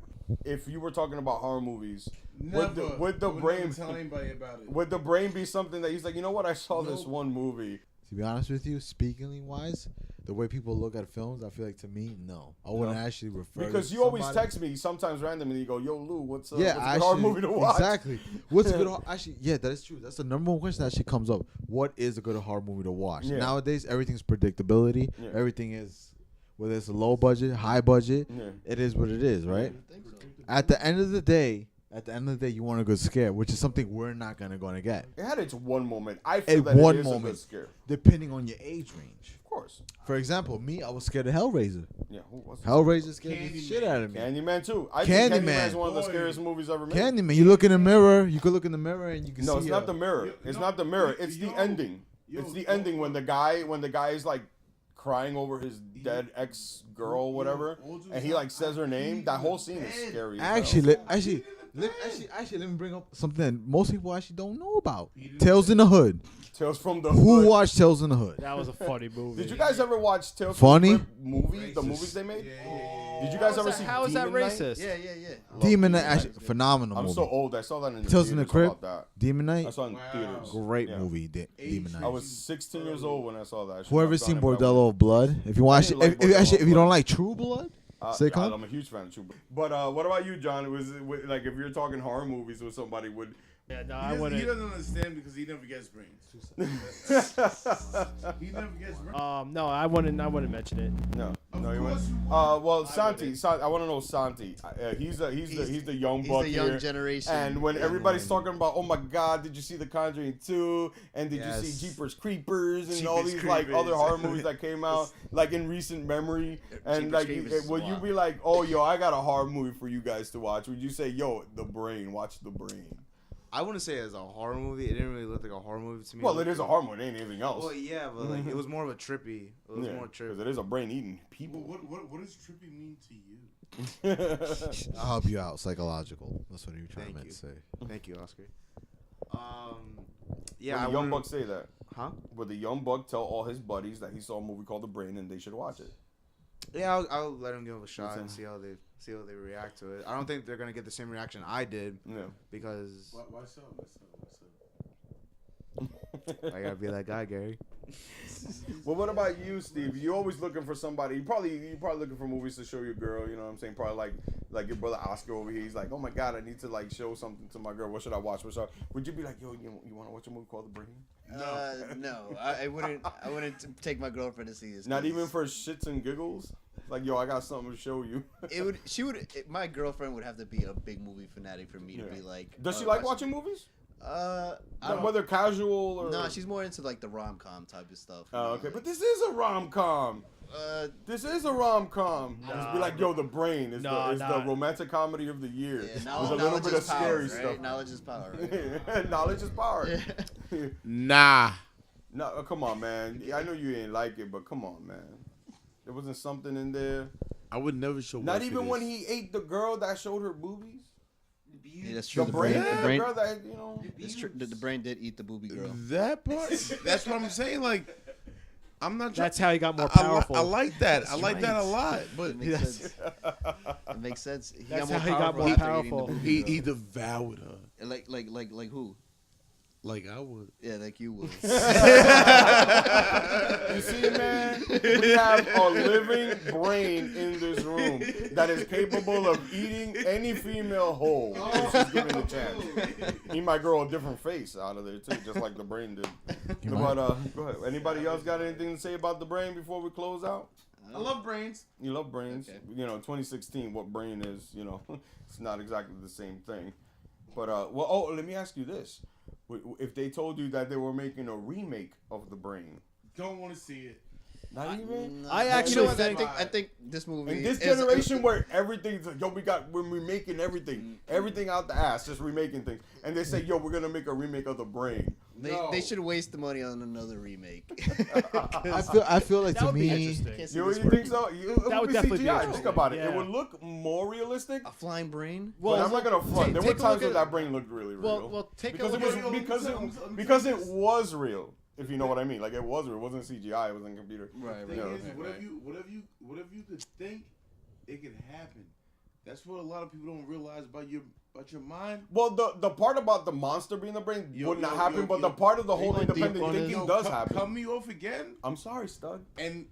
if you were talking about horror movies, Never. would the Would brain never tell anybody about it. would the brain be something that he's like, you know what? I saw this Nope. one movie. To be honest with you, speakingly wise, the way people look at films, I feel like to me, no, I wouldn't actually refer. Because to you always somebody. text me sometimes randomly. You go, "Yo, Lou, what's Yeah, what's a actually, good horror movie to watch?" Exactly. What's a good actually? Yeah, that is true. That's the number one question that actually comes up. What is a good horror movie to watch? Yeah. Nowadays, everything's predictability. Yeah. Everything is, whether it's a low budget, high budget, Yeah. it is what it is, right? At the end of the day, you want a good scare, which is something we're not gonna get. It had its one moment. I feel At that one it is a moment. good scare. Depending on your age range. Of course. For example, me, I was scared of Hellraiser. Yeah. Who was it? Hellraiser scared the Candyman. shit out of me. Candyman too. I think Candyman. Candyman is one of the Boy. scariest movies ever made. Candyman, you look in the mirror. You could look in the mirror and you can No, see. it's not the mirror. Yo, It's no, not the mirror. yo, It's the yo, ending. yo, It's the yo, ending when the guy is like crying over his dead ex girl, yo, whatever, all due and he like says her name. That whole scene is scary. as hell. Actually, let me bring up something that most people actually don't know about. Tales in the Hood. Tales from the Who Hood. watched Tales in the Hood? That was a funny movie. Did you guys ever watch Tales Funny? from the Crypt movie? The movies they made? Did you How guys is ever that- see How is that Demon Knight? racist? Yeah, yeah, yeah. Demon Knight, actually, phenomenal I'm movie. so old. I saw that in the Tales in the theaters. How Crypt, about Demon that? I Knight, saw it in theaters. great Yeah. movie. Demon I Knight. was 16 years old when I saw that. Whoever Shit, seen I've done it, but I Bordello of Blood, if you watch, didn't like if, Bordello actually, of if you don't Blood. like True Blood, sitcom. I'm a huge fan of True Blood. But what about you, John? Like if you're talking horror movies with somebody, would Yeah, no, He I doesn't, wouldn't. he doesn't understand because he never gets brains. He never gets brains. No, I wouldn't mention it. no, Of no, you course wouldn't. you would. Well, Santi, I want to know Santi. He's the young He's buck the young here. generation. And when everybody's talking about, oh my God, did you see The Conjuring 2? And did Yes. you see Jeepers Creepers and all Jeepers these like Creepers. other horror movies that came out like in recent memory? And Jeepers like, Creepers is would you wild. be like, oh yo, I got a horror movie for you guys to watch? Would you say, yo, The Brain, watch The Brain? I wouldn't say as a horror movie. It didn't really look like a horror movie to me. Well, it is a horror movie, it ain't anything else. Well, yeah, but like it was more of a trippy. It was Yeah, more 'cause trippy. it is a brain eating Well, people. what does trippy mean to you? I'll help you out. Psychological. That's what you were trying Thank to you. say. Thank you, Oscar. Yeah, Yeah, the I young wouldn't- buck say that. Huh? Would the young buck tell all his buddies that he saw a movie called The Brain and they should watch it? Yeah, I'll let him give it a shot Listen. and see how they react to it. I don't think they're gonna get the same reaction I did Yeah. because Why so? I gotta be that guy, Gary. Well, what about you, Steve? You always looking for somebody. You probably looking for movies to show your girl. You know what I'm saying? Probably like your brother Oscar over here. He's like, oh my God, I need to like show something to my girl. What should I watch? Would you be like, yo, you want to watch a movie called The Brain? No, I wouldn't. I wouldn't take my girlfriend to see this. Not 'cause even for shits and giggles. Like, yo, I got something to show you. It would. She would. My girlfriend would have to be a big movie fanatic for me to Yeah. be like. Does she oh, like watch- watching movies? I Like, don't. whether casual or. No, she's more into like the rom com type of stuff. Oh, okay, but this is a rom com. This is a rom com. Just be like, yo, The Brain is the romantic comedy of the year. Yeah, With a knowledge, little bit of is power, scary right? stuff. Knowledge is power. Right? Knowledge is power. Nah. No, come on, man. I know you ain't like it, but come on, man. There wasn't something in there. I would never show. Not even when he ate the girl that showed her boobies. Yeah, that's true. The brain, the the brain, girl that you know. it's true. The brain did eat the booby girl. That part. That's what I'm saying. Like, I'm not. That's how he got more I powerful. like that. I That's like that a right. lot. But It makes sense. It makes sense. He That's got more how he got powerful more after eating the powerful. booby he girl. devoured her Like who? like I would. Yeah, like you would. You see, man, we have a living brain in this room that is capable of eating any female whole if she's given the chance. He might grow a different face out of there too, just like the brain did. But go ahead. Anybody else got anything to say about the brain before we close out? I love brains. You love brains. Okay. You know, 2016, what brain is, you know, it's not exactly the same thing. But, let me ask you this. If they told you that they were making a remake of The Brain, Don't want to see it. not even? I You actually know what? think. I think this movie. In this is- generation where everything's like, yo, we're remaking everything out the ass, just remaking things. And they say, yo, we're going to make a remake of The Brain. They should waste the money on another remake. I feel like That to would be me, interesting. Can't see You this think working. so? It That would would be definitely be CGI. Think interesting. about it. Yeah. It would look more realistic. A flying brain. But I'm not gonna front. There were take a look times where at- that brain looked really real. Well, take because a it look was at. because it was real. If you know what I mean, like it was real. It wasn't CGI. It wasn't computer. Right, Thing Yeah. is, whatever you could think, it could happen. That's what a lot of people don't realize about your mind. Well, the part about the monster being the brain Yo, would not yo, happen, yo, but yo. the part of the whole going deep independent on thinking Yo, does cut happen. Cut me off again, I'm sorry, stud. and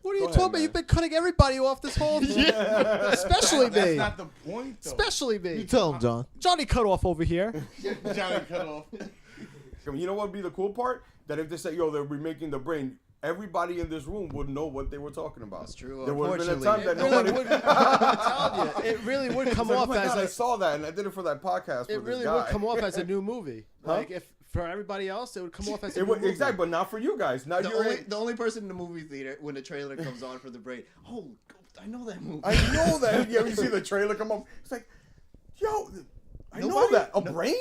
What are you Go ahead, talking about? man. You've been cutting everybody off this whole, especially That's me. not the point, though. Especially You me. tell him, John. Johnny cut off over here. Johnny cut off. You know what would be the cool part? That if they say, yo, they're remaking The Brain, everybody in this room would know what they were talking about. That's true, There would have been a time that unfortunately. nobody. Really would, I'm telling you, it really would come It's like, off oh my as God, I a, saw that and I did it for that podcast. it with really this would guy. come off as a new movie. Huh? Like if for everybody else, it would come off as a It new would, movie. exactly, but not for you guys. Now you're The only person in the movie theater when the trailer comes on for The Brain. Oh, I know that movie. I know that. Yeah, you see the trailer come up. It's like, yo, I know Nobody- that. A brain?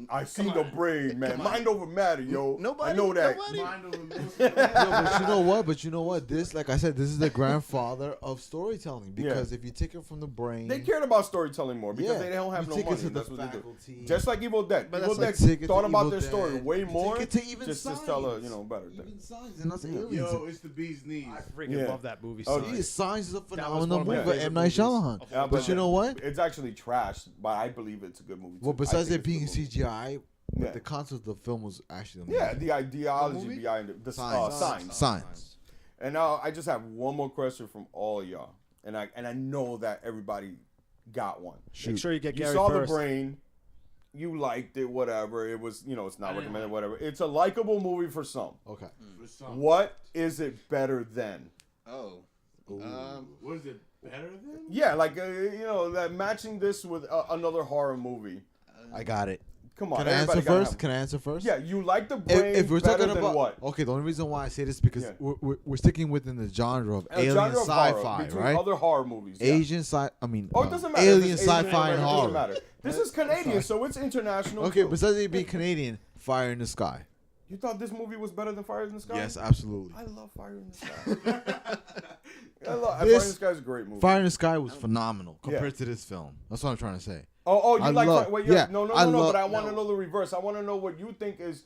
I seen the brain, man. Mind over matter, yo. Nobody. I know that. Nobody. Mind over muscle. But you know what? This, like I said, this is the grandfather of storytelling. Because if you take it from the brain, They cared about storytelling more because Yeah. they don't have You no take it money. to the That's what they do. faculty. Just like Evil Dead. But Evil that's Dead like take it thought to about Evil their story Dead. way You more. take it to even just science. to tell a better thing. Even science and not aliens. Yo, it's the bee's knees. I freaking Yeah. love that movie. Oh, so Yeah, much. Science is a was phenomenal one of my movie by favorite M. Night movies Shyamalan. Yeah, But you know what? It's actually trash, but I believe it's a good movie. Well, too. I besides think it being it's a good movie. CGI, Yeah. the concept of the film was actually amazing. Yeah, the ideology movie? behind it. The Science. signs. Science. And now I just have one more question from all of y'all, and I know that everybody got one. Make sure you get You Gary saw first. The Brain, you liked it, whatever. It was, it's not recommended, whatever. It's a likable movie for some. Okay. For some. What is it better than? Oh. What is it better than? Yeah, like that matching this with another horror movie. I got it. Come on, Can I answer everybody gotta first? have- Can I answer first? Yeah, you like The Brain If we're better talking than about what? okay, the only reason why I say this is because Yeah. we're sticking within the genre of A alien genre of horror sci-fi, between right? Other horror movies. Yeah. Asian sci. I mean, Oh, it doesn't matter. if alien it's Asian or sci-fi and American, it horror. doesn't matter. This is Canadian, so it's international. Okay, too. besides it being Canadian, Fire in the Sky. You thought this movie was better than Fire in the Sky? Yes, absolutely. I love Fire in the Sky. Fire in This- the Sky is a great movie. Fire in the Sky was phenomenal Yeah. compared to this film. That's what I'm trying to say. Oh, you I like love- wait, yeah, no, I but love- I want to know the reverse. I want to know what you think is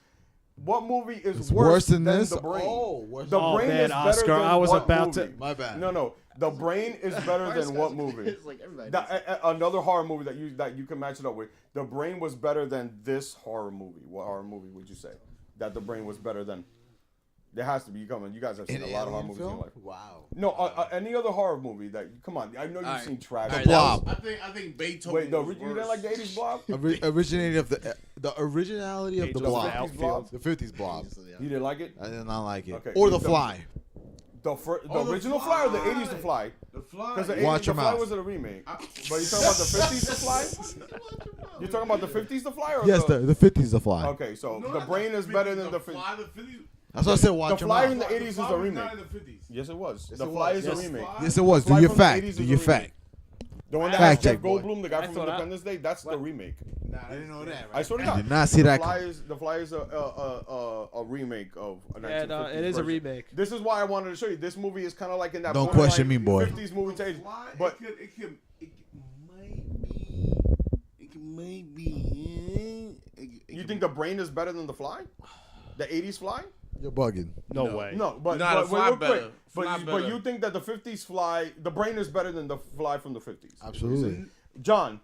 what movie is It's worse than than this? The Brain. Oh, worse The Oh, Brain man, is better Oscar, than I was what about movie? to- My bad. No, The Brain is better than what movie? It's like everybody. knows. Another horror movie that you can match it up with. The Brain was better than this horror movie. What horror movie would you say that The Brain was better than? There has to be. Come on, you guys have seen An a lot of horror alien movies in film? your life. Wow. No, any other horror movie that come on? I know you've Alright. seen trash. Alright, The Blob. I think Beethoven. Wait, was you didn't worse. like the '80s Blob? Originated of the originality of the Angels blob. of the Outfield. The 50s blob. You didn't like it? I did not like it. Okay. Or The The- Fly. The Oh, The original Fly or the Fly. '80s The Fly? The Fly. Because the Watch 80s your The Fly mouth. was a remake. But you talking about the '50s The Fly? You talking about the '50s The Fly or Yes, the 50s The Fly. Okay, so No, The not Brain is better than the Fly. 50s. The 50s. That's what I said. Watch The your Fly mouth. in the '80s is Fly a was remake. not in the 50s. Yes, it was. Yes, The it Fly was. is a Yes, remake. Fly. Yes, it was. Fly Do your from the fact. 80s Do is your a remake. fact. The one that Fact has Jeff check, boy. Goldblum, the guy I from thought Independence Day, that's the remake. Nah, I didn't know that. I swear to I God. did not see that The Fly is a remake of a 1950s And it is a version. remake. This is why I wanted to show you. This movie is kind of like in that Don't borderline question me, boy. 50s movie taste. Fly, But it might be. you think The Brain is better than The Fly? The 80s Fly? You're bugging. No way. No, but, Nah, The but Fly real better. quick. Fly But better. you think that the 50s Fly, The Brain is better than the Fly from the 50s? Absolutely. John.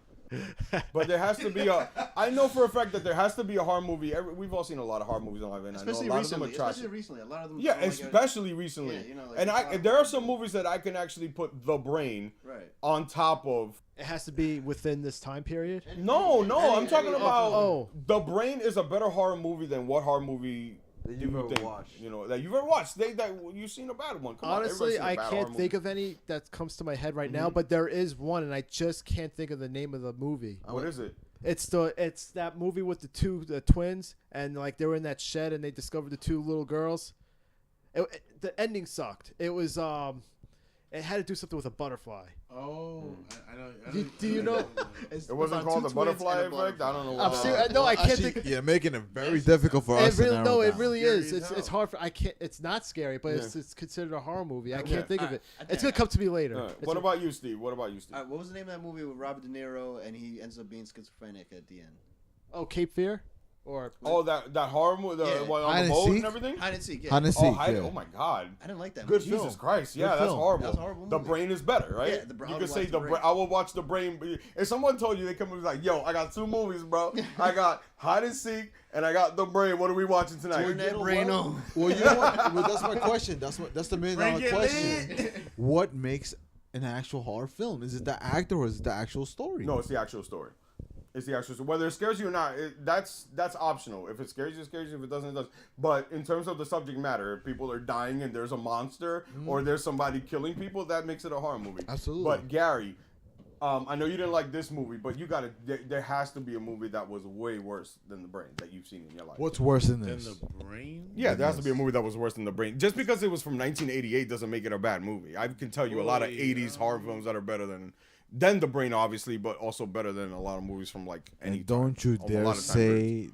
But there has to be I know for a fact that there has to be a horror movie. We've all seen a lot of horror movies in life, and Especially I know a lot recently. of them are trash. Especially recently. A lot of them. Yeah, feel like especially recently. Yeah, you know, like and it's there are some movies that I can actually put The Brain Right. on top of. It has to be within this time period. No, I'm talking about. Oh. The Brain is a better horror movie than what horror movie That do you've you ever think? watched. You know that you've ever watched. You've seen a bad one. Come Honestly, on, I can't think of any that comes to my head right now, but there is one, and I just can't think of the name of the movie. What is it? It's that movie with the twins, and like they were in that shed, and they discovered the two little girls. The ending sucked. It was it had to do something with a butterfly. Oh, I know. Do you know? It wasn't called the Butterfly Effect. I don't know. I'm serious. No, I can't Actually, think. you're making it very difficult for us. It really, to no, narrow it down. really Scary is. as It's hell. hard for I can't. It's not scary, but it's considered a horror movie. I Yeah. can't think of it. I It's gonna come to me later. All right. It's What a- about you, Steve? What about you, Steve? What was the name of that movie with Robert De Niro and he ends up being schizophrenic at the end? Oh, Cape Fear. Or Oh, that horror movie, the Yeah. one on Hide the and boat seek? and everything. Hide and seek. Yeah. Hide and Oh, seek. Yeah. oh my God. I didn't like that. Good movie. film. Jesus Christ! Yeah, Good that's film. horrible. That was a horrible The movie. Brain is better, right? Yeah, I you would can watch say The the Brain. Brain. I will watch The Brain. If someone told you, they come and be like, "Yo, I got 2 movies, bro. I got Hide and Seek and I got The Brain. What are we watching tonight?" Turn that brain on. Well, you know what? Well, that's my question. That's the $1 million Bring it question. What makes an actual horror film? Is it the actor or is it the actual story? No, it's the actual story. It's the actual story. Whether it scares you or not, that's optional. If it scares you, it scares you. If it doesn't, it doesn't. But in terms of the subject matter, if people are dying and there's a monster or there's somebody killing people, that makes it a horror movie. Absolutely. But Gary, I know you didn't like this movie, but you got to. There has to be a movie that was way worse than The Brain that you've seen in your life. What's worse than Then this? the brain. Yeah, there has to be a movie that was worse than The Brain. Just because it was from 1988 doesn't make it a bad movie. I can tell you a lot of 80s horror films that are better than The Brain, obviously, but also better than a lot of movies from like any. And don't you A dare lot of time periods.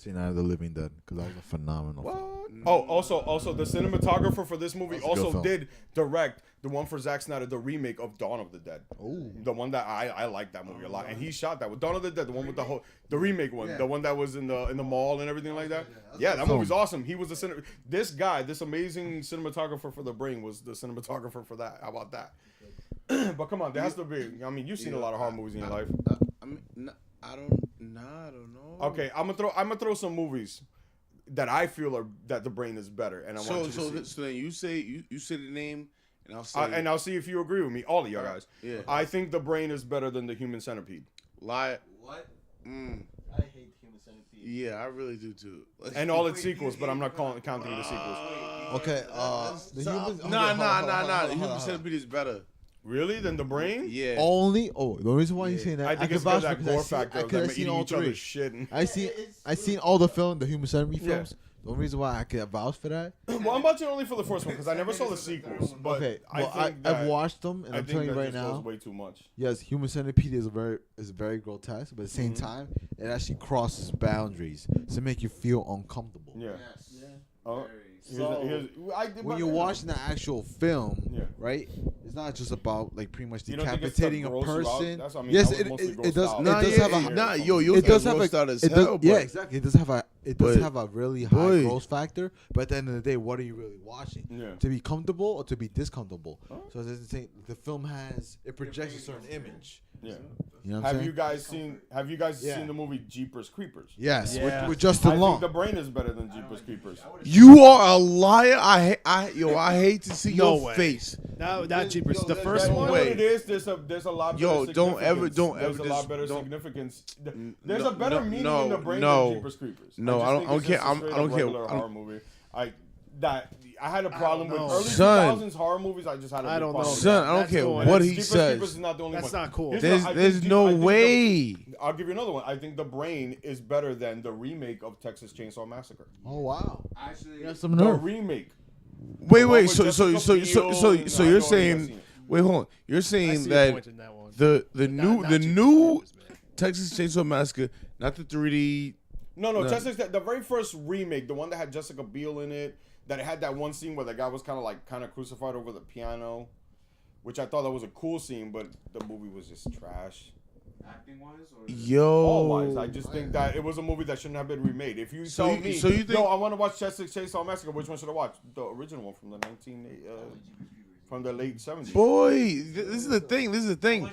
say Night of the Living Dead, because that was a phenomenal film. What? Oh, also the cinematographer for this movie That's a good also film. did direct the one for Zack Snyder, the remake of Dawn of the Dead. Oh. The one that I like that movie a lot, and he shot that with Dawn of the Dead, the one with the remake one, the one that was in the mall and everything like that. Yeah, that movie's awesome. He was this guy, this amazing cinematographer for The Brain was the cinematographer for that. How about that? But come on, there has to be. I mean, you've seen a lot of horror movies in your life. I mean, I don't know. Okay, I'm gonna throw some movies that I feel that The Brain is better, and I want you to see. So then you say you say the name, and I'll say And I'll see if you agree with me, all of you guys. Yeah. I think The Brain is better than The Human Centipede. lie. What? Mm, I hate Human Centipede. yeah, I really do too. And all its sequels, but I'm not counting the sequels. Okay, the humans. Nah. Hold Human on. Centipede is better. Really? Than The Brain? Yeah. Only. Oh, the reason why you're saying that, I think can it's because vouch that for gore I factor of could them have seen eating all each 3. other's shit. And... I seen all the film, the Human Centipede Yeah. films. The only reason why I can vouch for that. well, I'm watching only for the first one because I never saw the sequels. But Okay, I well, think that, I've watched them, and I I'm think telling you that right just goes now. way too much. Yes, Human Centipede is very grotesque, but at the same time, it actually crosses boundaries to make you feel uncomfortable. Yeah. Yes. Oh, When you're watching the actual film, Yeah. right? It's not just about like pretty much You don't think it's decapitating to a gross you out? person. That's what I mean. Yes, I was it mostly does. grossed It out. does have a. Nah, yo, you It does have grossed out as it does, hell, yeah, but- exactly. It does have but- have a really high boy. gross factor. But at the end of the day, what are you really watching? Yeah. To be comfortable or to be discomfortable? So it's the same. The film it projects a certain image. Yeah. You know what I'm Have saying? you guys Yeah. seen the movie Jeepers Creepers? Yes, Yeah. with I Justin think Long. The Brain is better than Jeepers Creepers. You are a liar. I hate to see No your way. face. No, not Jeepers. The That- first you know one. what it is? There's a lot. Yo, better don't ever- significance. don't There's ever a lot just- better don't- significance. There's a better no, meaning no, in The Brain no. than Jeepers Creepers. No, just I don't- think I don't it's care. just a I'm- straight I don't up care. regular I don't- horror movie. I had a problem with know. early Son. 2000s horror movies. I just had a I big don't know. problem with Son, that. I don't That's care going- what And he Jeepers says. Creepers is not the only That's one. not cool. Here's There's I there's think no I think way. I'll give you another one. I think The Brain is better than the remake of Texas Chainsaw Massacre. Oh wow, Actually, you have some The nerve. remake. Wait, one wait. with So Jessica Biel and you're I know saying? I've Wait, hold on. You're I saying see your that point in that one. the Not Jeepers new Creepers, man. Texas Chainsaw Massacre, not the 3D. No, No. Texas. The very first remake, the one that had Jessica Biel in it, that it had that one scene where the guy was kind of crucified over the piano, which I thought that was a cool scene, but the movie was just trash. acting wise, or All wise, Yo, I just think that it was a movie that shouldn't have been remade. If you So tell you- me, so you think- yo, I want to watch Texas Chainsaw Massacre, which one should I watch? The original one from the from the late 70s. boy, this is the thing. This is the thing.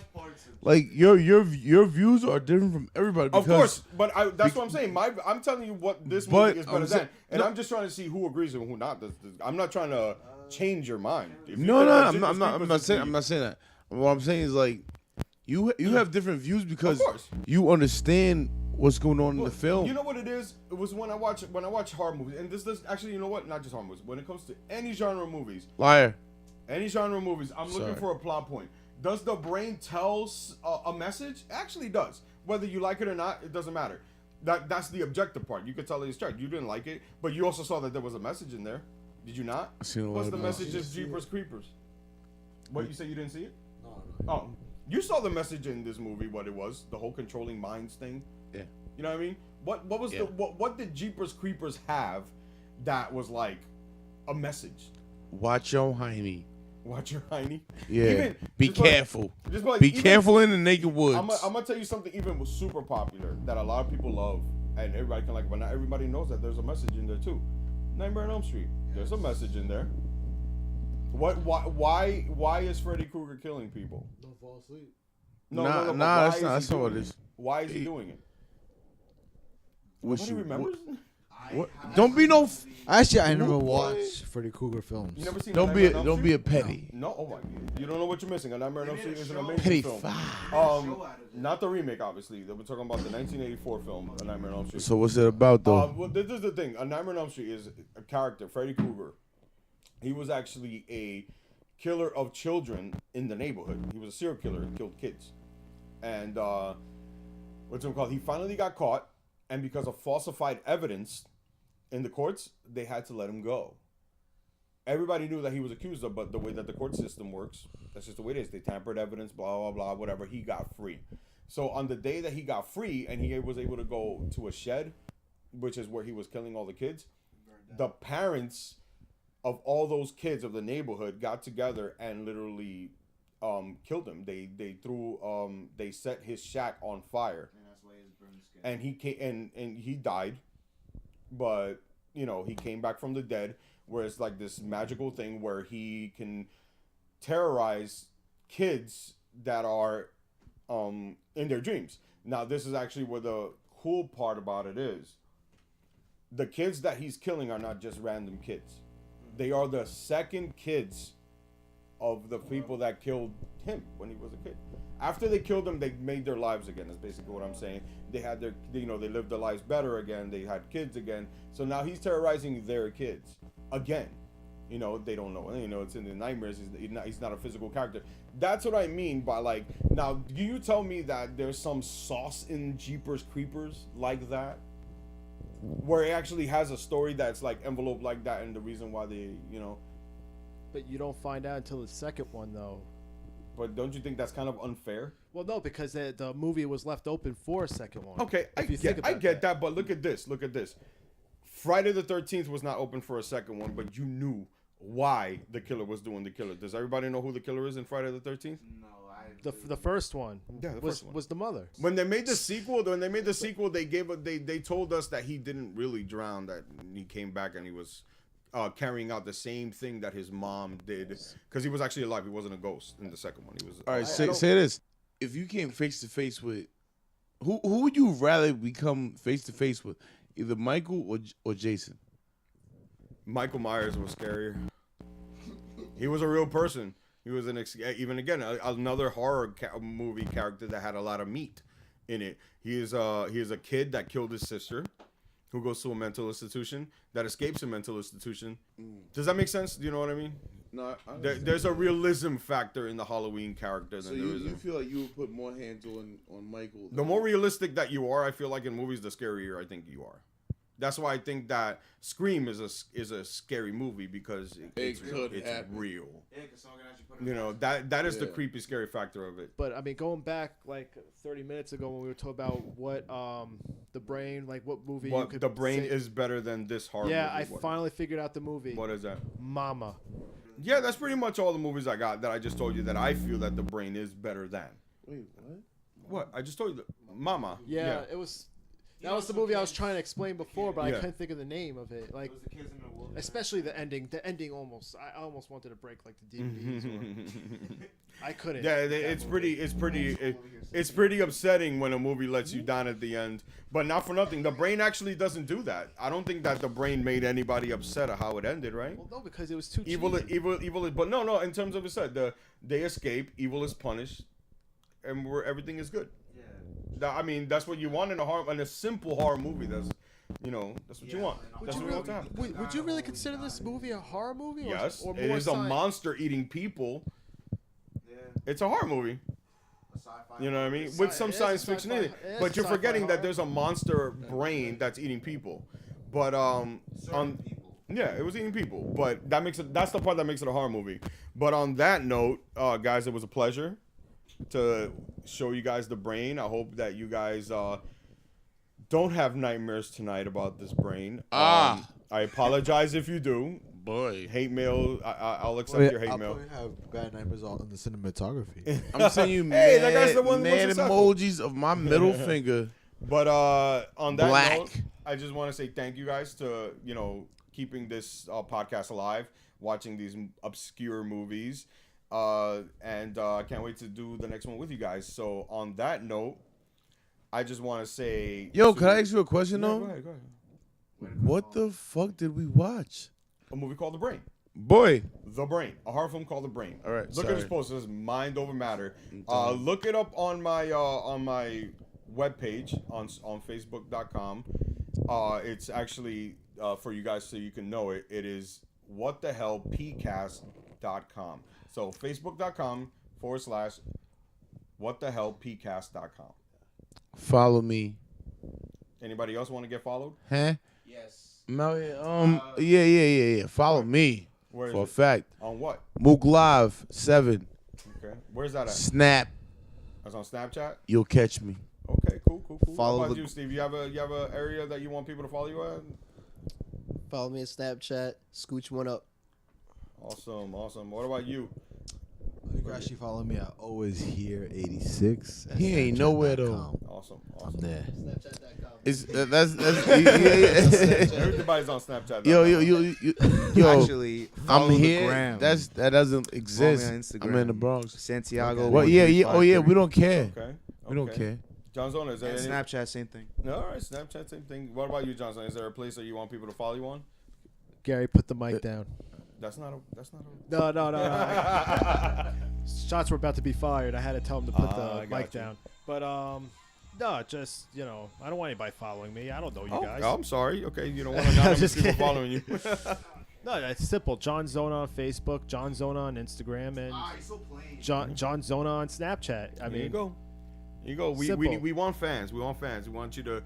Like your views are different from everybody. Of because- course, but that's what I'm saying. I'm telling you what this movie But is better I'm sa- than, and no. I'm just trying to see who agrees and who not. I'm not trying to change your mind. If you No, think no, that I'm Jeepers not. I'm not Creepers is saying. weak- I'm not saying that. What I'm saying is like, you have different views because Of course. you understand what's going on in the film. You know what it is? It was when I watch horror movies, and this actually, you know what? Not just horror movies. When it comes to any genre of movies, Liar. I'm looking Sorry. for a plot point. Does the brain tell a message? It actually does. Whether you like it or not, it doesn't matter. That's the objective part. You could tell it's trash. You didn't like it, but you also saw that there was a message in there. Did you not? I seen a lot What's of the messages. message of Jeepers Creepers? What, you say you didn't see it? No. Oh, you saw the message in this movie. What it was, the whole controlling minds thing. Yeah. You know what I mean? What was Yeah. the what did Jeepers Creepers have that was like a message? Watch your hiney. Watch your hiney. Yeah. Be just like- careful. just like Be even- careful in the naked woods. I'm gonna tell you something even super popular that a lot of people love. and everybody can like it, but not everybody knows that there's a message in there too. Nightmare on Elm Street. There's a message in there. Why is Freddy Krueger killing people? Don't fall asleep. No, Nah, why that's is not. he That's not what doing it is. Why is he doing it? What Nobody you remembers? What? Don't be no. Actually, I never watched Freddy Krueger films. You never seen Don't Nightmare be on Elm don't be a Street? petty. No, oh my god. You don't know what you're missing. A Nightmare on Elm Street is an amazing Petty film. five. Not the remake, obviously. We're talking about the 1984 film, A Nightmare on Elm Street. So what's it about though? Well, this is the thing. A Nightmare on Elm Street is a character, Freddy Krueger. He was actually a killer of children in the neighborhood. He was a serial killer and killed kids. And what's it called? He finally got caught, and because of falsified evidence in the courts, they had to let him go. Everybody knew that he was accused of, but the way that the court system works, that's just the way it is. They tampered evidence, blah, blah, blah, whatever. He got free. So on the day that he got free and he was able to go to a shed, which is where he was killing all the kids, the parents of all those kids of the neighborhood got together and literally killed him. They set his shack on fire. And that's why he's burned skin. And he came and he died, but you know, he came back from the dead, where it's like this magical thing where he can terrorize kids that are in their dreams. Now, this is actually where the cool part about it is. The kids that he's killing are not just random kids. They are the second kids of the people that killed him when he was a kid. After they killed him, they made their lives again. That's basically what I'm saying. They had they lived their lives better again. They had kids again. So now he's terrorizing their kids again. You know, they don't know. You know, it's in the nightmares. He's not a physical character. That's what I mean by like. Now, do you tell me that there's some sauce in Jeepers Creepers like that, where it actually has a story that's like enveloped like that, and the reason why they, you know. But you don't find out until the second one, though. But don't you think that's kind of unfair? Well, no, because the movie was left open for a second one. Okay, I get that, but look at this. Look at this. Friday the 13th was not open for a second one, but you knew why the killer was doing the killer. Does everybody know who the killer is in Friday the 13th? No, The first one, Yeah, the first one. was the mother. When they made the sequel, they told us that he didn't really drown, that he came back and he was carrying out the same thing that his mom did, because he was actually alive. He wasn't a ghost in the second one. He was. All right, say this. If you came face to face with, who would you rather become face to face with, either Michael or Jason? Michael Myers was scarier. He was a real person. He was another horror movie character that had a lot of meat in it. He is a kid that killed his sister, who goes to a mental institution, that escapes a mental institution. Does that make sense? Do you know what I mean? No, There's a realism factor in the Halloween character so than there is. you feel like you would put more hands on Michael. The more realistic that you are, I feel like in movies, the scarier I think you are. That's why I think that Scream is a scary movie, because it's real. Yeah, because someone can actually put it You know, that is the creepy, scary factor of it. But I mean, going back like 30 minutes ago when we were talking about what the Brain, like what movie you could The Brain say- is better than this horror Yeah, movie. I finally figured out the movie. What is that? Mama. Yeah, that's pretty much all the movies I got that I just told you that I feel that The Brain is better than. Wait, what? What? I just told you that. Mama. Yeah, it was. That was the movie I was trying to explain before, but I Yeah. couldn't think of the name of it. Like, was the kids in the wilderness. especially the ending. The ending almost. I almost wanted to break like the DVDs. I couldn't. Yeah, it's pretty upsetting when a movie lets you down at the end. But not for nothing, The Brain actually doesn't do that. I don't think that The Brain made anybody upset at how it ended, right? Well, no, because it was too Evil cheesy. is, but no. In terms of it said, they escape, evil is punished, and everything is good. Yeah. I mean, that's what you want in a simple horror movie. That's what you want. That's what you want to happen. Would you really consider this movie a horror movie? Yes, or it more is a monster eating people. Yeah. It's a horror movie. A sci-fi. You know what I mean? With some It is science a fiction sci-fi- in it. it is But a you're sci-fi forgetting that horror. there's a monster brain that's eating people. But Certain people. yeah, it was eating people. But that's the part that makes it a horror movie. But on that note, guys, it was a pleasure to show you guys The Brain. I hope that you guys don't have nightmares tonight about this Brain. I apologize if you do. Boy, Hate mail, I'll accept your hate I'll mail. probably have bad nightmares on the cinematography. I'm sending you Hey, that guy's the one who mad was successful. emojis of my middle finger But on that Black. note, I just want to say thank you guys to keeping this podcast alive, watching these obscure movies, and I can't wait to do the next one with you guys. So on that note, I just want to say, Yo, can I ask you a question Yeah, though? go ahead. What the fuck did we watch? A movie called The Brain. Boy, The Brain, a horror film called The Brain. All right, look at sorry. this poster. It says Mind Over Matter. Look it up on my webpage on Facebook.com. It's actually for you guys so you can know it. It is whatthehellpcast.com. So Facebook.com/whatthehellpcast.com. follow me. Anybody else want to get followed? Huh? Yes. No, yeah. Follow me. Where is For a it? fact. On what? Mook Live 7. Okay. Where's that at? Snap. That's on Snapchat. You'll catch me. Okay, cool. Follow How about the- you, Steve? You have a area that you want people to follow you at? Follow me on Snapchat. Scooch one up. Awesome. What about you? You can actually follow me at always here 86. He ain't nowhere, though. Awesome. I'm there. Snapchat.com. It's that's yeah. Everybody's on Snapchat. Yo, Actually, I'm follow the here. gram. That doesn't exist. on Instagram. I'm in the Bronx. Santiago. Well, yeah. Oh, yeah. We don't care. Okay. We don't care. John Zona, is there And any? Snapchat, same thing. No, all right, Snapchat, same thing. What about you, John Zona? Is there a place that you want people to follow you on? Gary, put the mic down. That's not a. No. Shots were about to be fired. I had to tell him to put I the got mic you. down. But no, just I don't want anybody following me. I don't know you guys. I'm sorry. Okay, you don't want anonymous just people kidding. following you. No, it's simple. John Zona on Facebook, John Zona on Instagram, and He's so plain. John Zona on Snapchat. I There you mean, go. You go. We Simple. want fans. We want fans. We want you to,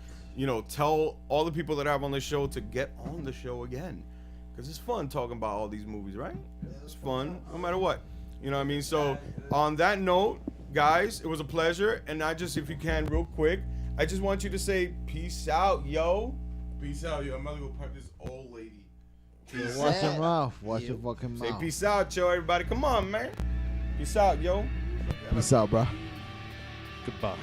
tell all the people that I have on the show to get on the show again, because it's fun talking about all these movies, right? It's fun, no matter what. You know what I mean? So on that note, guys, it was a pleasure. And if you can, real quick, I just want you to say peace out, yo. Peace out, yo. I'm about to go park this old lady. Watch your mouth. Watch your fucking Say mouth. peace out, yo, everybody. Come on, man. Peace out, yo. Peace out, bro. goodbye.